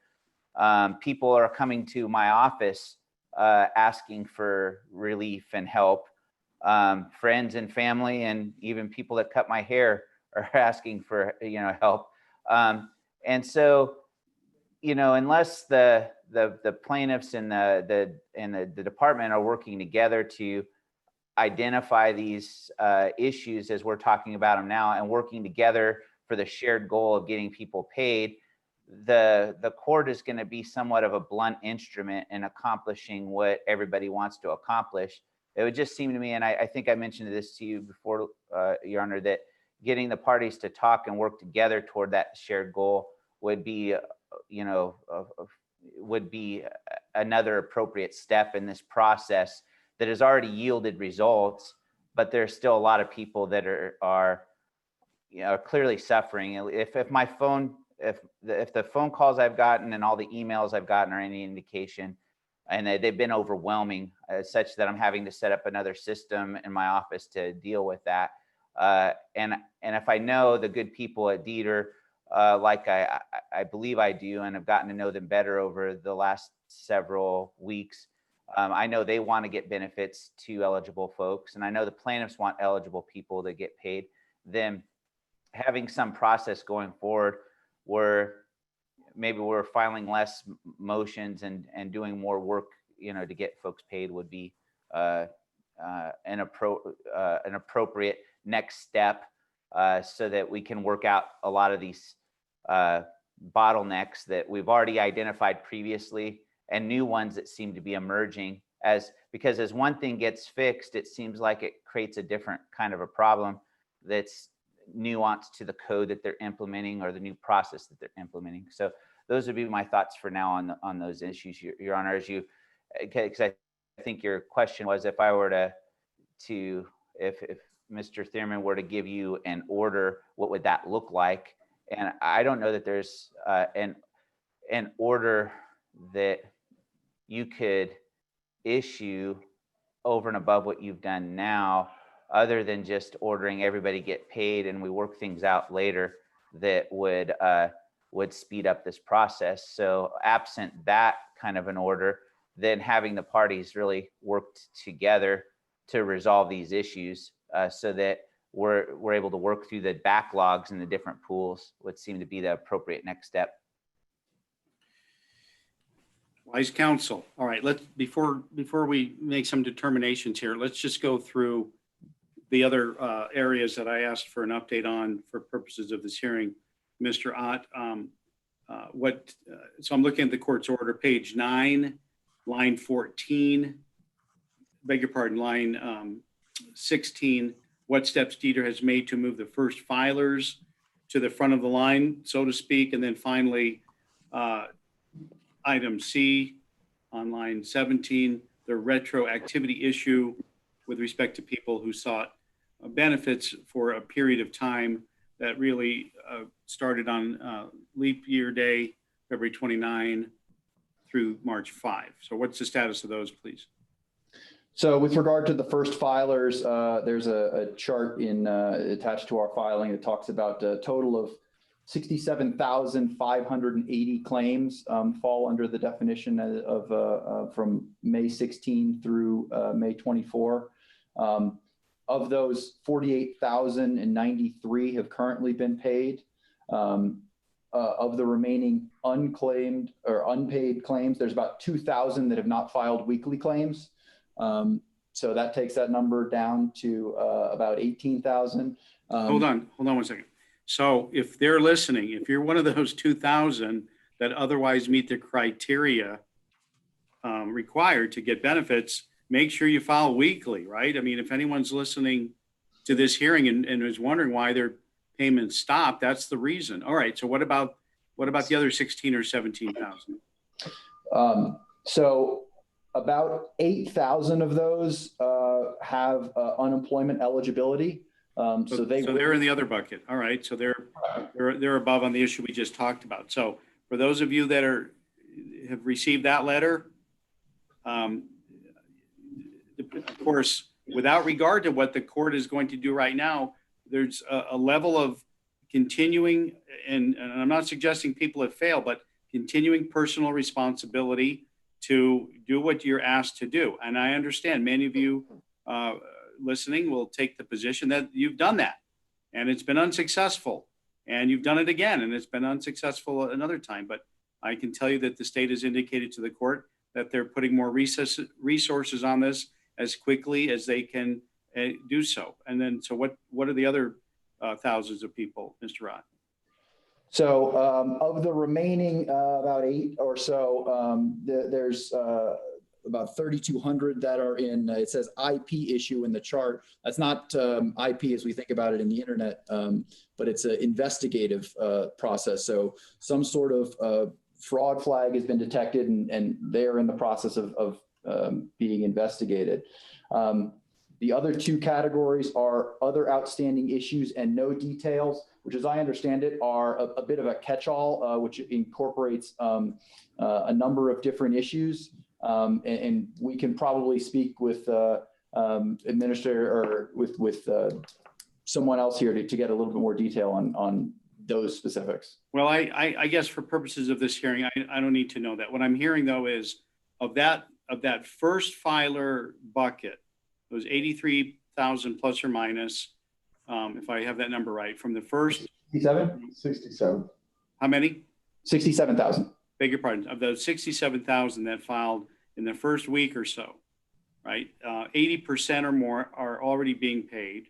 People are coming to my office asking for relief and help. Friends and family and even people that cut my hair are asking for help. And so unless the plaintiffs and the department are working together to identify these issues as we're talking about them now and working together for the shared goal of getting people paid, the court is going to be somewhat of a blunt instrument in accomplishing what everybody wants to accomplish. It would just seem to me, and I think I mentioned this to you before, Your Honor, that getting the parties to talk and work together toward that shared goal would be, another appropriate step in this process that has already yielded results, but there's still a lot of people that are clearly suffering. If my phone, if the phone calls I've gotten and all the emails I've gotten are any indication, and they've been overwhelming, such that I'm having to set up another system in my office to deal with that. And if I know the good people at Detr, like I believe I do, and have gotten to know them better over the last several weeks, I know they want to get benefits to eligible folks, and I know the plaintiffs want eligible people to get paid. Then having some process going forward where maybe we're filing less motions and doing more work, to get folks paid would be an appropriate next step, so that we can work out a lot of these bottlenecks that we've already identified previously and new ones that seem to be emerging, because as one thing gets fixed, it seems like it creates a different kind of a problem that's nuanced to the code that they're implementing or the new process that they're implementing. So those would be my thoughts for now on those issues, Your Honor, because I think your question was if I were if Mr. Thurman were to give you an order, what would that look like? And I don't know that there's an order that you could issue over and above what you've done now, other than just ordering everybody get paid and we work things out later, that would speed up this process. So absent that kind of an order, then having the parties really worked together to resolve these issues, so that we're able to work through the backlogs and the different pools would seem to be the appropriate next step. Wise counsel. All right, before we make some determinations here, let's just go through the other areas that I asked for an update on for purposes of this hearing. Mr. Ott, so I'm looking at the court's order, page 9, line 14, beg your pardon, line 16, what steps Detr has made to move the first filers to the front of the line, so to speak. And then finally, item C on line 17, the retroactivity issue with respect to people who sought benefits for a period of time that really started on leap year day, February 29 through March 5. So what's the status of those, please? So with regard to the first filers, there's a chart attached to our filing that talks about a total of 67,580 claims fall under the definition of from May 16 through May 24. Of those, 48,093 have currently been paid. Of the remaining unclaimed or unpaid claims, there's about 2,000 that have not filed weekly claims. So that takes that number down to about 18,000. Hold on one second. So if they're listening, if you're one of those 2,000 that otherwise meet the criteria required to get benefits, make sure you file weekly, right? I mean, if anyone's listening to this hearing and is wondering why their payments stopped, that's the reason. All right. So what about the other 16 or 17,000? So about 8,000 of those have unemployment eligibility. So they're in the other bucket. All right. So they're above on the issue we just talked about. So for those of you that have received that letter, of course, without regard to what the court is going to do right now, there's a level of continuing, and I'm not suggesting people have failed, but continuing personal responsibility to do what you're asked to do. And I understand many of you listening will take the position that you've done that and it's been unsuccessful, and you've done it again and it's been unsuccessful another time. But I can tell you that the state has indicated to the court that they're putting more resources on this as quickly as they can do so. And then, so what are the other thousands of people, Mr. Rott? So of the remaining about 8 or so, there's about 3,200 that are in, it says IP issue in the chart. That's not IP as we think about it in the internet, but it's an investigative process. So some sort of fraud flag has been detected, and they're in the process of being investigated. The other 2 categories are other outstanding issues and no details, which, as I understand it, are a bit of a catch-all, which incorporates a number of different issues. And we can probably speak with administrator or with someone else here to get a little bit more detail on those specifics. Well, I guess for purposes of this hearing, I don't need to know that. What I'm hearing, though, is of that first filer bucket, those 83,000 plus or minus, if I have that number right, from the first 67. How many? 67,000. Beg your pardon. Of those 67,000 that filed in the first week or so, right? 80% or more are already being paid.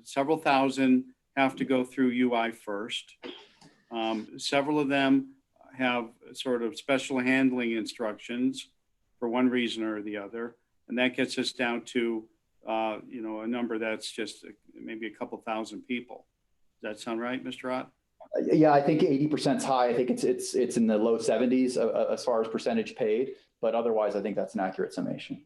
Several thousand have to go through UI first. Several of them have sort of special handling instructions for one reason or the other. And that gets us down to, a number that's just maybe a couple thousand people. Does that sound right, Mr. Ott? Yeah, I think 80% is high. I think it's in the low 70s as far as percentage paid, but otherwise I think that's an accurate summation.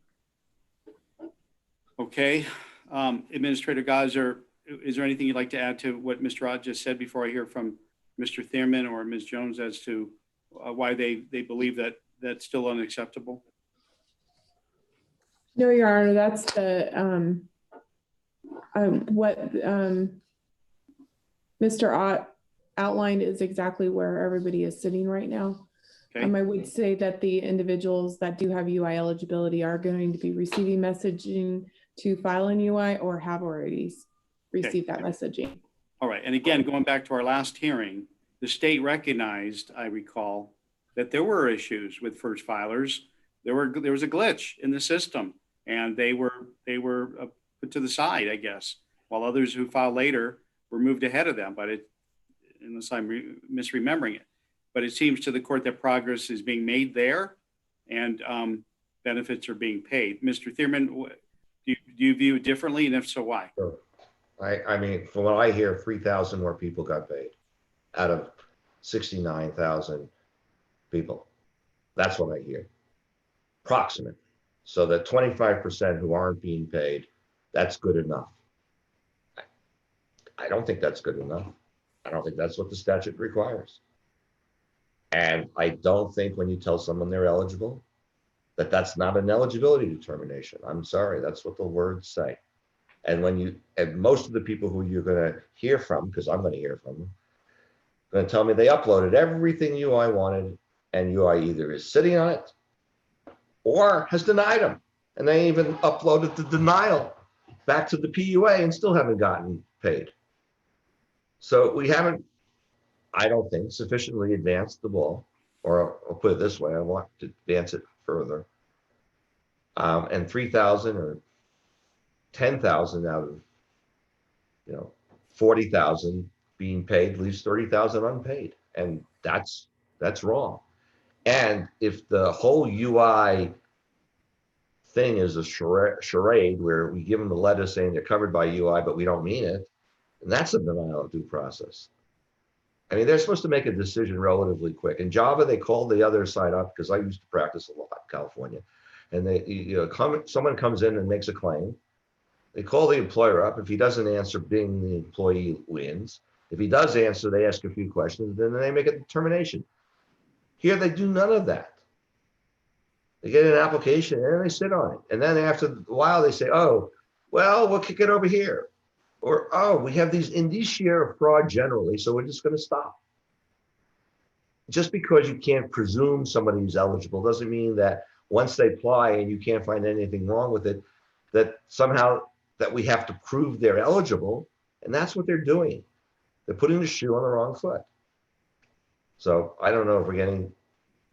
Okay. Administrator Geiser, is there anything you'd like to add to what Mr. Ott just said before I hear from Mr. Thierman or Ms. Jones as to why they believe that that's still unacceptable? No, Your Honor, that's the what Mr. Ott outlined is exactly where everybody is sitting right now. Okay. I would say that the individuals that do have UI eligibility are going to be receiving messaging to file an UI or have already received that messaging. All right. And again, going back to our last hearing, the state recognized, I recall, that there were issues with first filers. There was a glitch in the system, and they were put to the side, I guess, while others who filed later were moved ahead of them. But unless I'm misremembering it, but it seems to the court that progress is being made there, and benefits are being paid. Mr. Thierman, do you view it differently, and if so, why? Sure. I mean, from what I hear, 3,000 more people got paid out of 69,000 people. That's what I hear. Approximate. So that 25% who aren't being paid, that's good enough. I don't think that's good enough. I don't think that's what the statute requires. And I don't think when you tell someone they're eligible, that's not an eligibility determination. I'm sorry, that's what the words say. And most of the people who you're going to hear from, because I'm going to hear from them, going to tell me they uploaded everything UI wanted, and UI either is sitting on it or has denied them. And they even uploaded the denial back to the PUA and still haven't gotten paid. So we haven't, I don't think, sufficiently advanced the ball, or I'll put it this way, I want to advance it further. And 3,000 or 10,000 out of 40,000 being paid leaves 30,000 unpaid, and that's wrong. And if the whole UI thing is a charade where we give them a letter saying they're covered by UI, but we don't mean it, and that's a denial of due process. I mean, they're supposed to make a decision relatively quick. In Java, they called the other side up, because I used to practice a lot in California, and someone comes in and makes a claim. They call the employer up. If he doesn't answer, Bing, the employee wins. If he does answer, they ask a few questions, then they make a determination. Here, they do none of that. They get an application and they sit on it. And then after a while, they say, oh, well, we'll kick it over here. Or, oh, we have these indicia of fraud generally, so we're just going to stop. Just because you can't presume somebody who's eligible doesn't mean that once they apply and you can't find anything wrong with it, that somehow that we have to prove they're eligible. And that's what they're doing. They're putting the shoe on the wrong foot. So I don't know if we're getting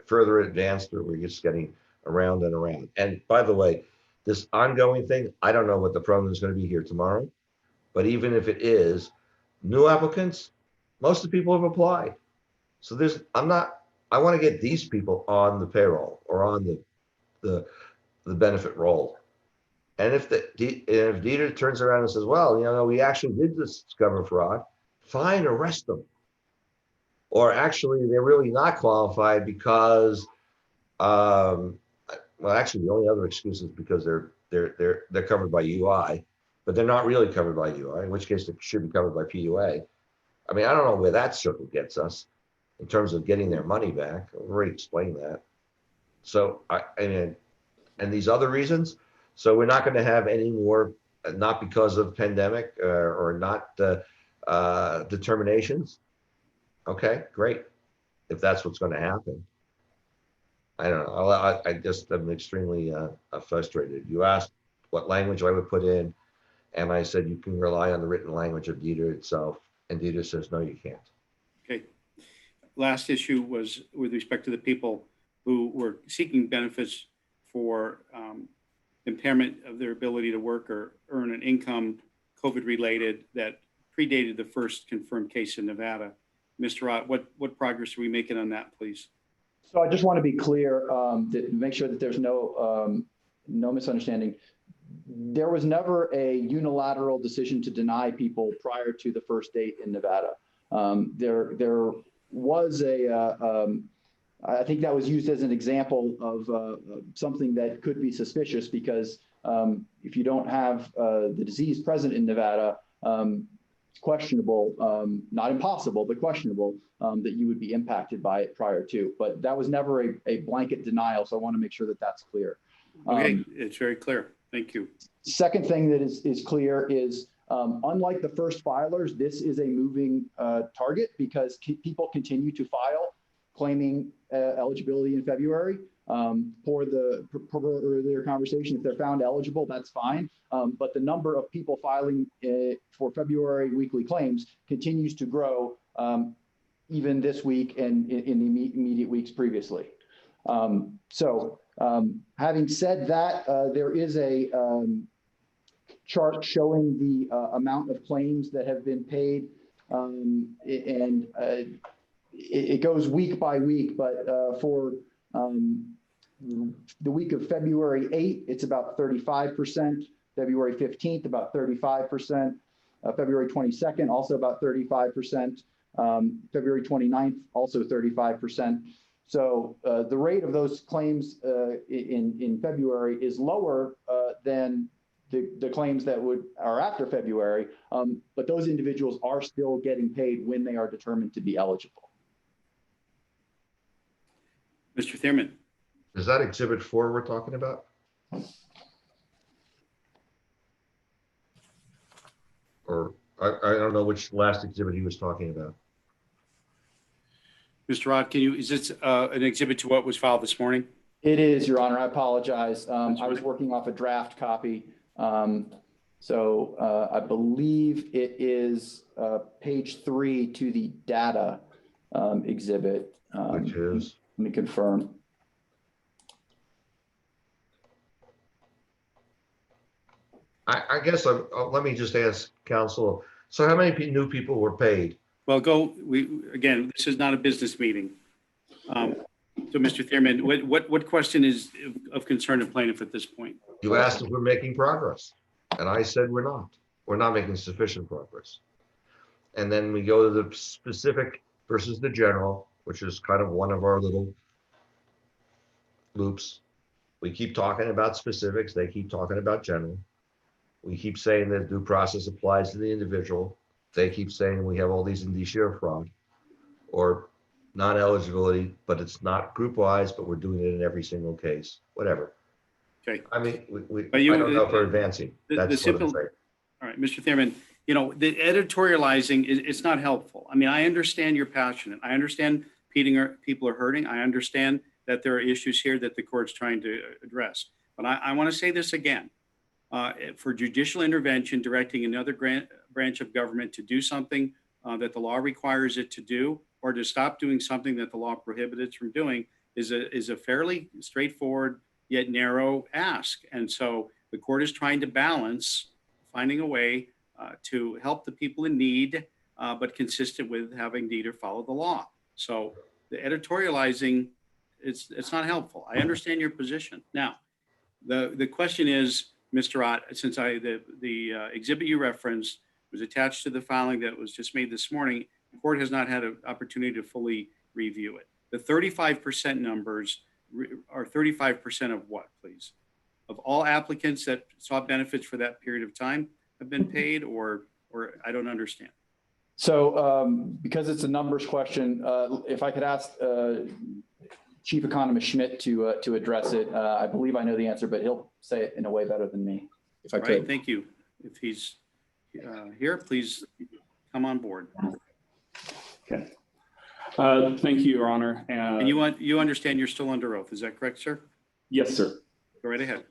further advanced or we're just getting around and around. And by the way, this ongoing thing, I don't know what the program is going to be here tomorrow, but even if it is, new applicants, most of the people have applied. So I want to get these people on the payroll or on the benefit roll. And if Detr turns around and says, well, we actually did discover fraud, fine, arrest them. Or actually, they're really not qualified because, well, actually, the only other excuse is because they're covered by UI, but they're not really covered by UI, in which case they should be covered by PUA. I mean, I don't know where that circle gets us in terms of getting their money back. I've already explained that. So and these other reasons. So we're not going to have any more, not because of pandemic or not determinations. Okay, great. If that's what's going to happen. I don't know. I just am extremely frustrated. You asked what language I would put in, and I said you can rely on the written language of Detr itself, and Detr says no, you can't. Okay. Last issue was with respect to the people who were seeking benefits for impairment of their ability to work or earn an income COVID-related that predated the first confirmed case in Nevada. Mr. Rott, what progress are we making on that, please? So I just want to be clear, to make sure that there's no misunderstanding. There was never a unilateral decision to deny people prior to the first date in Nevada. There was I think that was used as an example of something that could be suspicious because if you don't have the disease present in Nevada, it's questionable, not impossible, but questionable that you would be impacted by it prior to. But that was never a blanket denial. So I want to make sure that that's clear. Okay, it's very clear. Thank you. Second thing that is clear is unlike the first filers, this is a moving target because people continue to file claiming eligibility in February. Per earlier conversation, if they're found eligible, that's fine. But the number of people filing for February weekly claims continues to grow even this week and in the immediate weeks previously. Having said that, there is a chart showing the amount of claims that have been paid, it goes week by week, but for the week of February 8th, it's about 35%, February 15th, about 35%, February 22nd, also about 35%, February 29th, also 35%. So the rate of those claims in February is lower than the claims that are after February, but those individuals are still getting paid when they are determined to be eligible. Mr. Thierman. Is that Exhibit 4 we're talking about? Or I don't know which last exhibit he was talking about. Mr. Rott, is this an exhibit to what was filed this morning? It is, Your Honor. I apologize. I was right. working off a draft copy. So I believe it is page 3 to the data exhibit. Which is? Let me confirm. I guess let me just ask counsel. So how many new people were paid? Well, again, this is not a business meeting. So Mr. Thierman, what question is of concern to plaintiff at this point? You asked if we're making progress. And I said we're not. We're not making sufficient progress. And then we go to the specific versus the general, which is kind of one of our little loops. We keep talking about specifics. They keep talking about general. We keep saying that due process applies to the individual. They keep saying we have all these indicia of fraud or non-eligibility, but it's not group-wise, but we're doing it in every single case, whatever. Okay. I mean, But you- I don't know if we're advancing. the That's what simple- I'm saying. All right, Mr. Thurman, you know, the editorializing it's not helpful. I mean, I understand you're passionate. I understand people are hurting. I understand that there are issues here that the court's trying to address. But I want to say this again. For judicial intervention, directing another branch of government to do something that the law requires it to do, or to stop doing something that the law prohibits it from doing, is a fairly straightforward yet narrow ask. And so the court is trying to balance finding a way to help the people in need, but consistent with having Detr follow the law. So the editorializing, it's not helpful. I understand your position. Now, the question is, Mr. Ott, since the exhibit you referenced was attached to the filing that was just made this morning, the court has not had an opportunity to fully review it. The 35% numbers are 35% of what, please? Of all applicants that sought benefits for that period of time have been paid, or I don't understand. So because it's a numbers question, if I could ask Chief Economist Schmidt to address it. I believe I know the answer, but he'll say it in a way better than me, if I All could. right, thank you. If he's here, please come on board. Okay. Thank you, Your Honor. And you understand you're still under oath, is that correct, sir? Yes, sir. Go right ahead.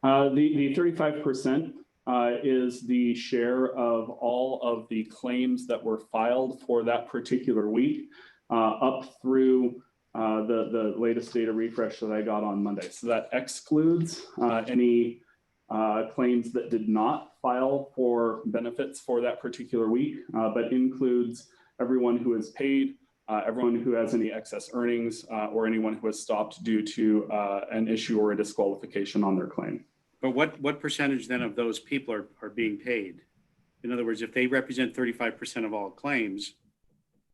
The 35% is the share of all of the claims that were filed for that particular week, up through the latest data refresh that I got on Monday. So that excludes any claims that did not file for benefits for that particular week, but includes everyone who is paid, everyone who has any excess earnings, or anyone who has stopped due to an issue or a disqualification on their claim. But what percentage then of those people are being paid? In other words, if they represent 35% of all claims,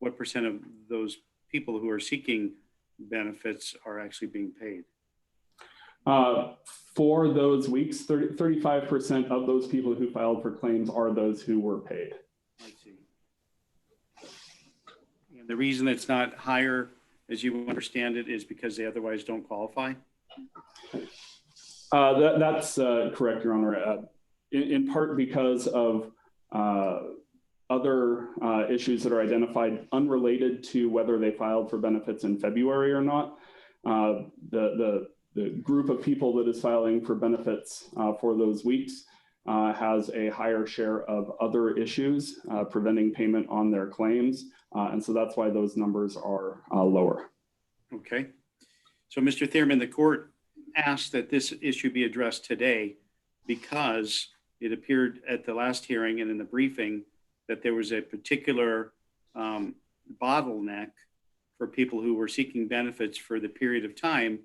what percent of those people who are seeking benefits are actually being paid? For those weeks, 35% of those people who filed for claims are those who were paid. I see. And the reason it's not higher, as you understand it, is because they otherwise don't qualify? That's correct, Your Honor. In part because of other issues that are identified unrelated to whether they filed for benefits in February or not. The group of people that is filing for benefits for those weeks has a higher share of other issues preventing payment on their claims. And so that's why those numbers are lower. Okay. So Mr. Thurman, the court asked that this issue be addressed today because it appeared at the last hearing and in the briefing that there was a particular bottleneck for people who were seeking benefits for the period of time,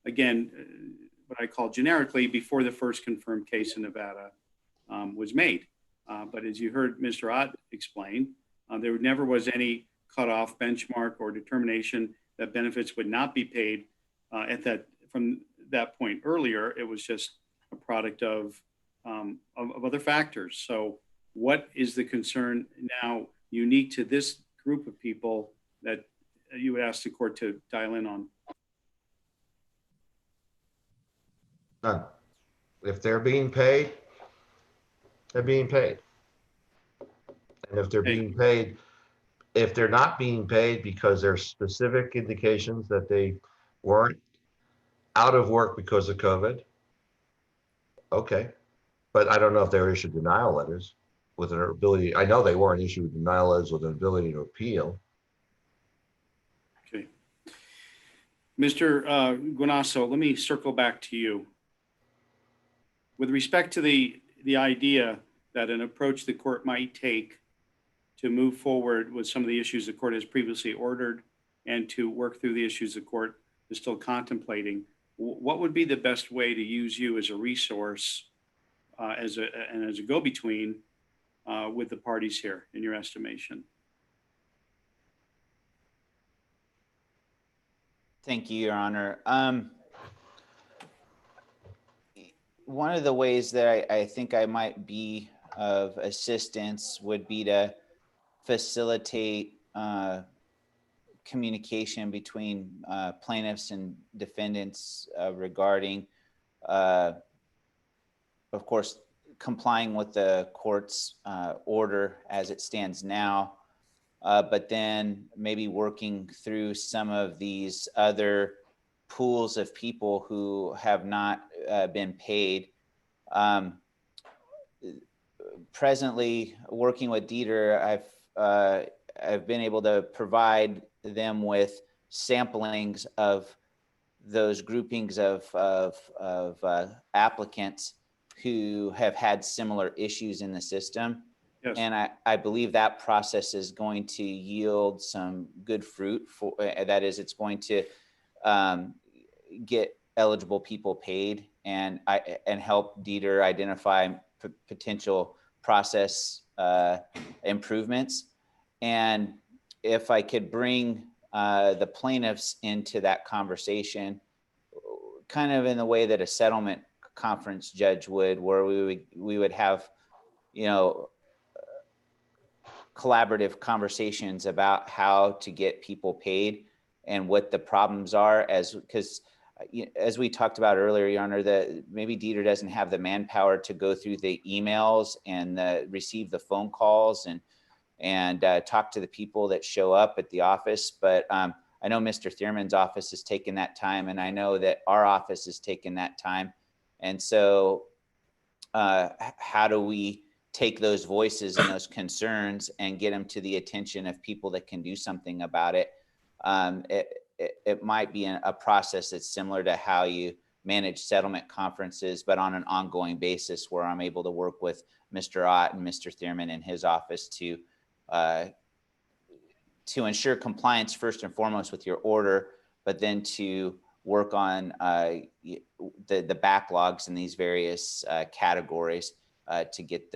again, what I call generically before the first confirmed case in Nevada was made. But as you heard Mr. Ott explain, there never was any cutoff benchmark or determination that benefits would not be paid from that point earlier. It was just a product of other factors. So what is the concern now unique to this group of people that you would ask the court to dial in on? None. If they're being paid, they're being paid. And if they're being paid, if they're not being paid because there's specific indications that they weren't out of work because of COVID, okay. But I don't know if they were issued denial letters with an ability. I know they weren't issued denial letters with an ability to appeal. Okay. Mr. Guanasso, let me circle back to you. With respect to the idea that an approach the court might take to move forward with some of the issues the court has previously ordered and to work through the issues the court is still contemplating, what would be the best way to use you as a resource as a go-between with the parties here, in your estimation? Thank you, Your Honor. One of the ways that I think I might be of assistance would be to facilitate communication between plaintiffs and defendants regarding, of course, complying with the court's order as it stands now, but then maybe working through some of these other pools of people who have not been paid. Presently, working with Detr, I've been able to provide them with samplings of those groupings of applicants who have had similar issues in the system. Yes. And I believe that process is going to yield some good fruit. For that is, it's going to get eligible people paid and help Detr identify potential process improvements. And if I could bring the plaintiffs into that conversation, kind of in the way that a settlement conference judge would, where we would have, you know, collaborative conversations about how to get people paid and what the problems are, because as we talked about earlier, Your Honor, that maybe Detr doesn't have the manpower to go through the emails and receive the phone calls and talk to the people that show up at the office. But I know Mr. Thierman's office has taken that time, and I know that our office has taken that time. And so how do we take those voices and those concerns and get them to the attention of people that can do something about it? It might be a process that's similar to how you manage settlement conferences, but on an ongoing basis, where I'm able to work with Mr. Ott and Mr. Thierman in his office to ensure compliance first and foremost with your order, but then to work on the backlogs in these various categories to get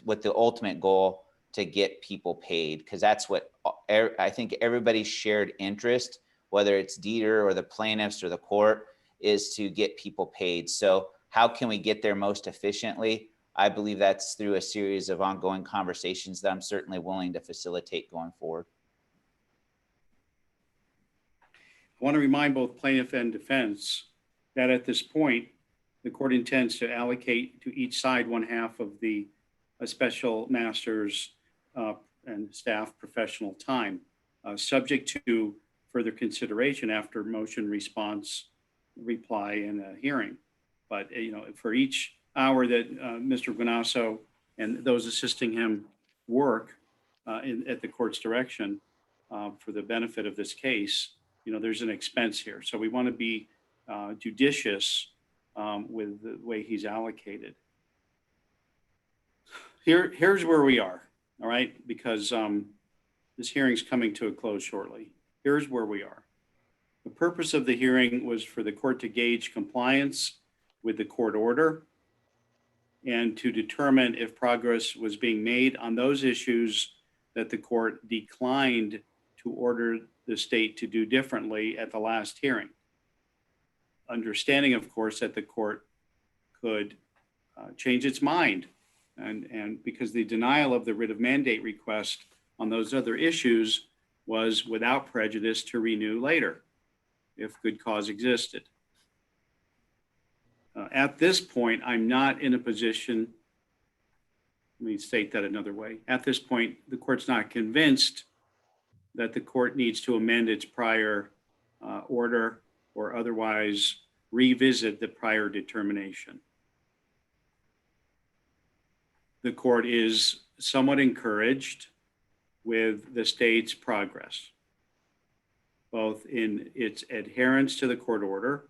with the ultimate goal to get people paid, because that's what I think everybody's shared interest, whether it's Detr or the plaintiffs or the court, is to get people paid. So how can we get there most efficiently? I believe that's through a series of ongoing conversations that I'm certainly willing to facilitate going forward. I want to remind both plaintiff and defense that at this point, the court intends to allocate to each side 1/2 of the special master's and staff professional time, subject to further consideration after motion, response, reply, and a hearing. But for each hour that Mr. Guanasso and those assisting him work at the court's direction for the benefit of this case, there's an expense here. So we want to be judicious with the way he's allocated. Here's where we are, all right? Because this hearing's coming to a close shortly. Here's where we are. The purpose of the hearing was for the court to gauge compliance with the court order and to determine if progress was being made on those issues that the court declined to order the state to do differently at the last hearing. Understanding, of course, that the court could change its mind, and because the denial of the writ of mandate request on those other issues was without prejudice to renew later if good cause existed. At this point, I'm not in a position, let me state that another way. At this point, the court's not convinced that the court needs to amend its prior order or otherwise revisit the prior determination. The court is somewhat encouraged with the state's progress, both in its adherence to the court order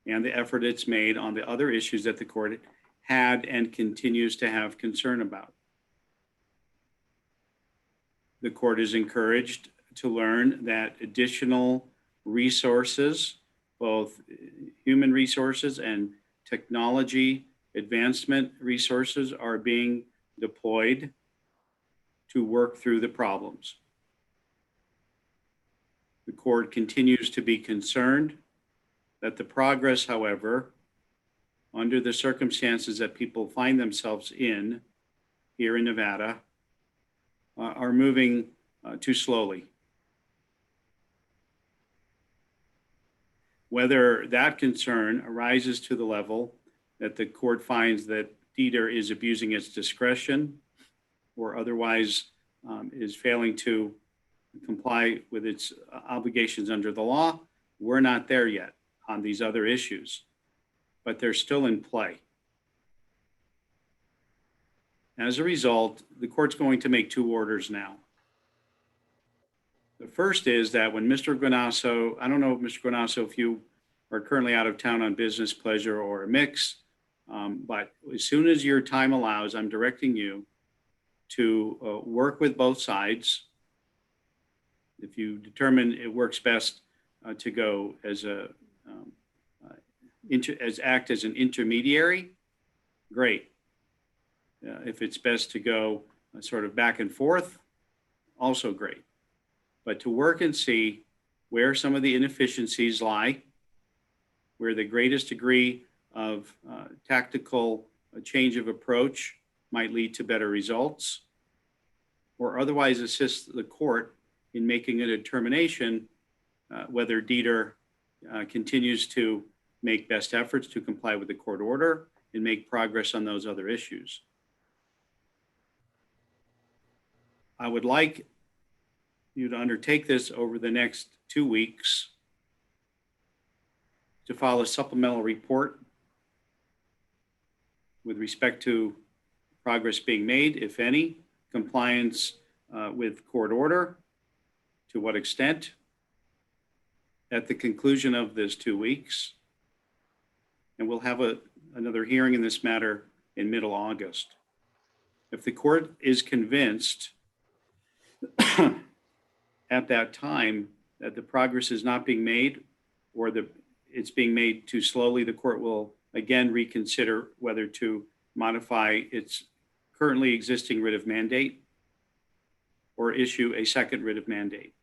and the effort it's made on the other issues that the court had and continues to have concern about. The court is encouraged to learn that additional resources, both human resources and technology advancement resources, are being deployed to work through the problems. The court continues to be concerned that the progress, however, under the circumstances that people find themselves in here in Nevada, are moving too slowly. whether that concern arises to the level that the court finds that Detr is abusing its discretion or otherwise is failing to comply with its obligations under the law. We're not there yet on these other issues, but they're still in play. As a result, the court's going to make two orders now. The first is that when Mr. Guanasso, I don't know, Mr. Guanasso, if you are currently out of town on business, pleasure, or a mix, but as soon as your time allows, I'm directing you to work with both sides. If you determine it works best to go as act as an intermediary, great. If it's best to go sort of back and forth, also great. But to work and see where some of the inefficiencies lie, where the greatest degree of tactical change of approach might lead to better results, or otherwise assist the court in making a determination whether Detr continues to make best efforts to comply with the court order and make progress on those other issues. I would like you to undertake this over the next 2 weeks to file a supplemental report with respect to progress being made, if any, compliance with court order, to what extent. At the conclusion of this 2 weeks, and we'll have another hearing in this matter in middle August. If the court is convinced at that time that the progress is not being made or it's being made too slowly, the court will again reconsider whether to modify its currently existing writ of mandate or issue a second writ of mandate.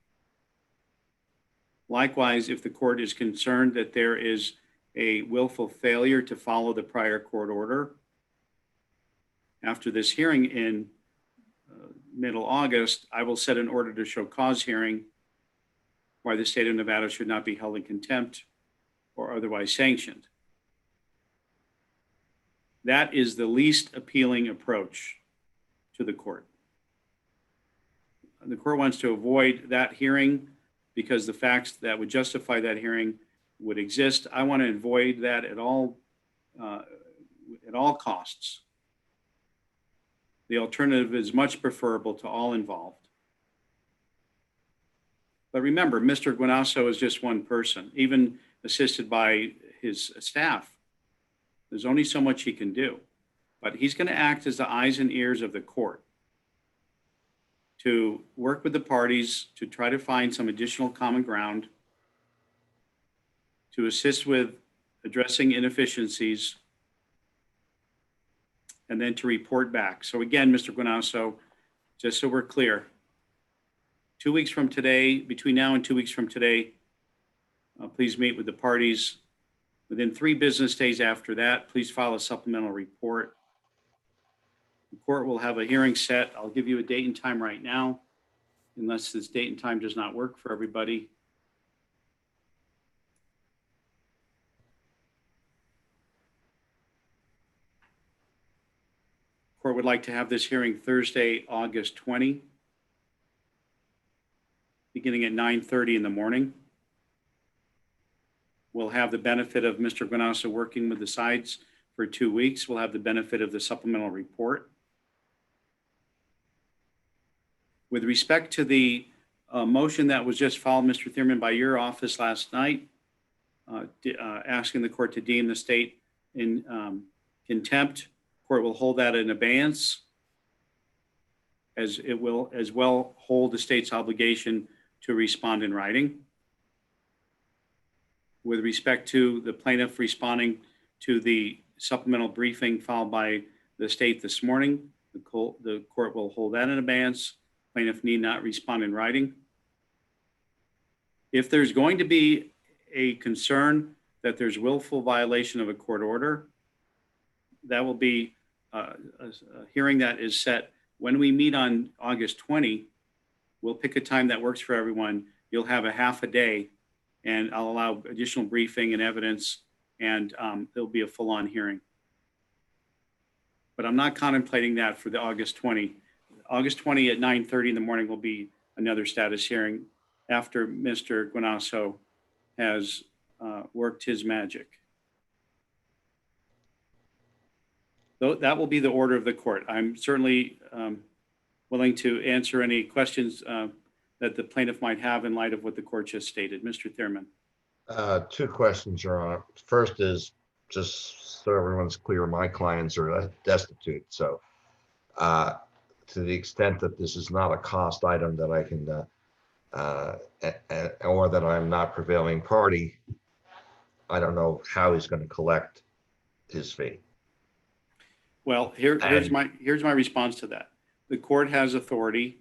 Likewise, if the court is concerned that there is a willful failure to follow the prior court order, after this hearing in middle August, I will set an order to show cause hearing why the state of Nevada should not be held in contempt or otherwise sanctioned. That is the least appealing approach to the court. The court wants to avoid that hearing because the facts that would justify that hearing would exist. I want to avoid that at all costs. The alternative is much preferable to all involved. But remember, Mr. Guanasso is just one person, even assisted by his staff. There's only so much he can do, but he's going to act as the eyes and ears of the court to work with the parties to try to find some additional common ground, to assist with addressing inefficiencies, and then to report back. So again, Mr. Guanasso, just so we're clear, 2 weeks from today, between now and 2 weeks from today, please meet with the parties. Within 3 business days after that, please file a supplemental report. The court will have a hearing set. I'll give you a date and time right now, unless this date and time does not work for everybody. Court would like to have this hearing Thursday, August 20, beginning at 9:30 in the morning. We'll have the benefit of Mr. Guanasso working with the sides for 2 weeks. We'll have the benefit of the supplemental report. With respect to the motion that was just filed, Mr. Thierman, by your office last night, asking the court to deem the state in contempt, court will hold that in abeyance, as it will as well hold the state's obligation to respond in writing. With respect to the plaintiff responding to the supplemental briefing filed by the state this morning, the court will hold that in abeyance. Plaintiff need not respond in writing. If there's going to be a concern that there's willful violation of a court order, that will be a hearing that is set when we meet on August 20. We'll pick a time that works for everyone. You'll have a half a day and I'll allow additional briefing and evidence, and there'll be a full-on hearing. But I'm not contemplating that for the August 20. August 20 at 9:30 in the morning will be another status hearing after Mr. Guanasso has worked his magic. Though that will be the order of the court. I'm certainly willing to answer any questions that the plaintiff might have in light of what the court just stated. Mr. Thurman. Two questions, Your Honor. First is, just so everyone's clear, my clients are destitute. So to the extent that this is not a cost item that I can, or that I'm not prevailing party, I don't know how he's going to collect his fee. Well, here's my response to that. The court has authority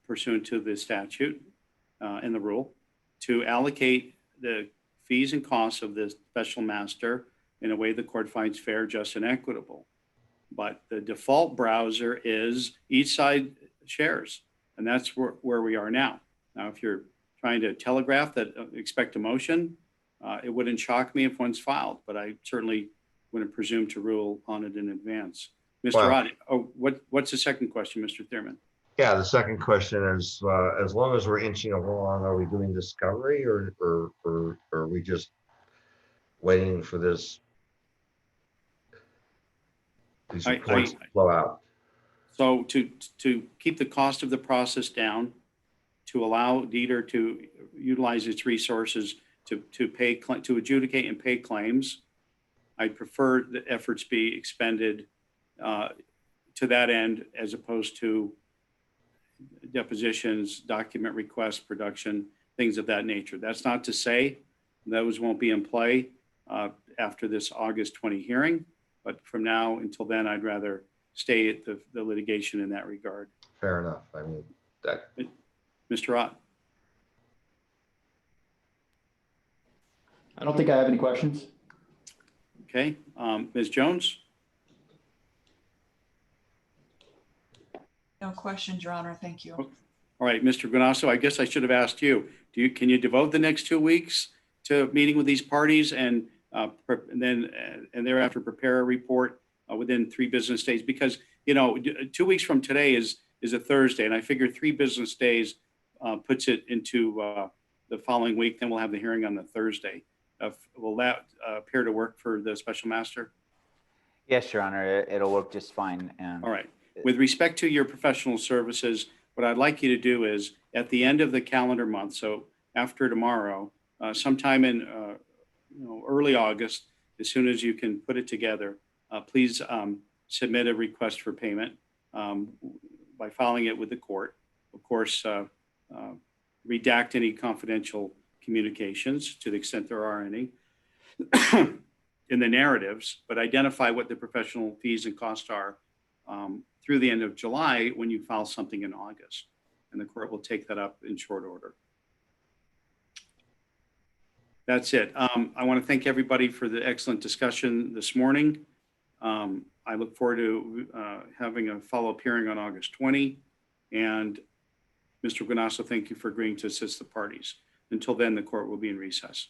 pursuant to the statute and the rule to allocate the fees and costs of the special master in a way the court finds fair, just, and equitable. But the default browser is each side shares, and that's where we are now. Now, if you're trying to telegraph that, expect a motion, it wouldn't shock me if one's filed, but I certainly wouldn't presume to rule on it in advance. Mr. Rod, what's the second question, Mr. Thurman? Yeah, the second question is, as long as we're inching along, are we doing discovery or are we just waiting for these reports to flow out? So to keep the cost of the process down, to allow Detr to utilize its resources to adjudicate and pay claims, I prefer the efforts be expended to that end as opposed to depositions, document requests, production, things of that nature. That's not to say those won't be in play after this August 20 hearing, but from now until then, I'd rather stay at the litigation in that regard. Fair enough. I mean, that. Mr. Ott. I don't think I have any questions. Okay, Ms. Jones? No questions, Your Honor. Thank you. All right, Mr. Guanasso, I guess I should have asked you. Can you devote the next 2 weeks to meeting with these parties and thereafter prepare a report within 3 business days? Because 2 weeks from today is a Thursday, and I figure 3 business days puts it into the following week. Then we'll have the hearing on the Thursday. Will that appear to work for the special master? Yes, Your Honor, it'll work just fine. All right. With respect to your professional services, what I'd like you to do is at the end of the calendar month, so after tomorrow, sometime in early August, as soon as you can put it together, please submit a request for payment by filing it with the court. Of course, redact any confidential communications to the extent there are any in the narratives, but identify what the professional fees and costs are through the end of July when you file something in August, and the court will take that up in short order. That's it. I want to thank everybody for the excellent discussion this morning. I look forward to having a follow-up hearing on August 20. And Mr. Guanasso, thank you for agreeing to assist the parties. Until then, the court will be in recess.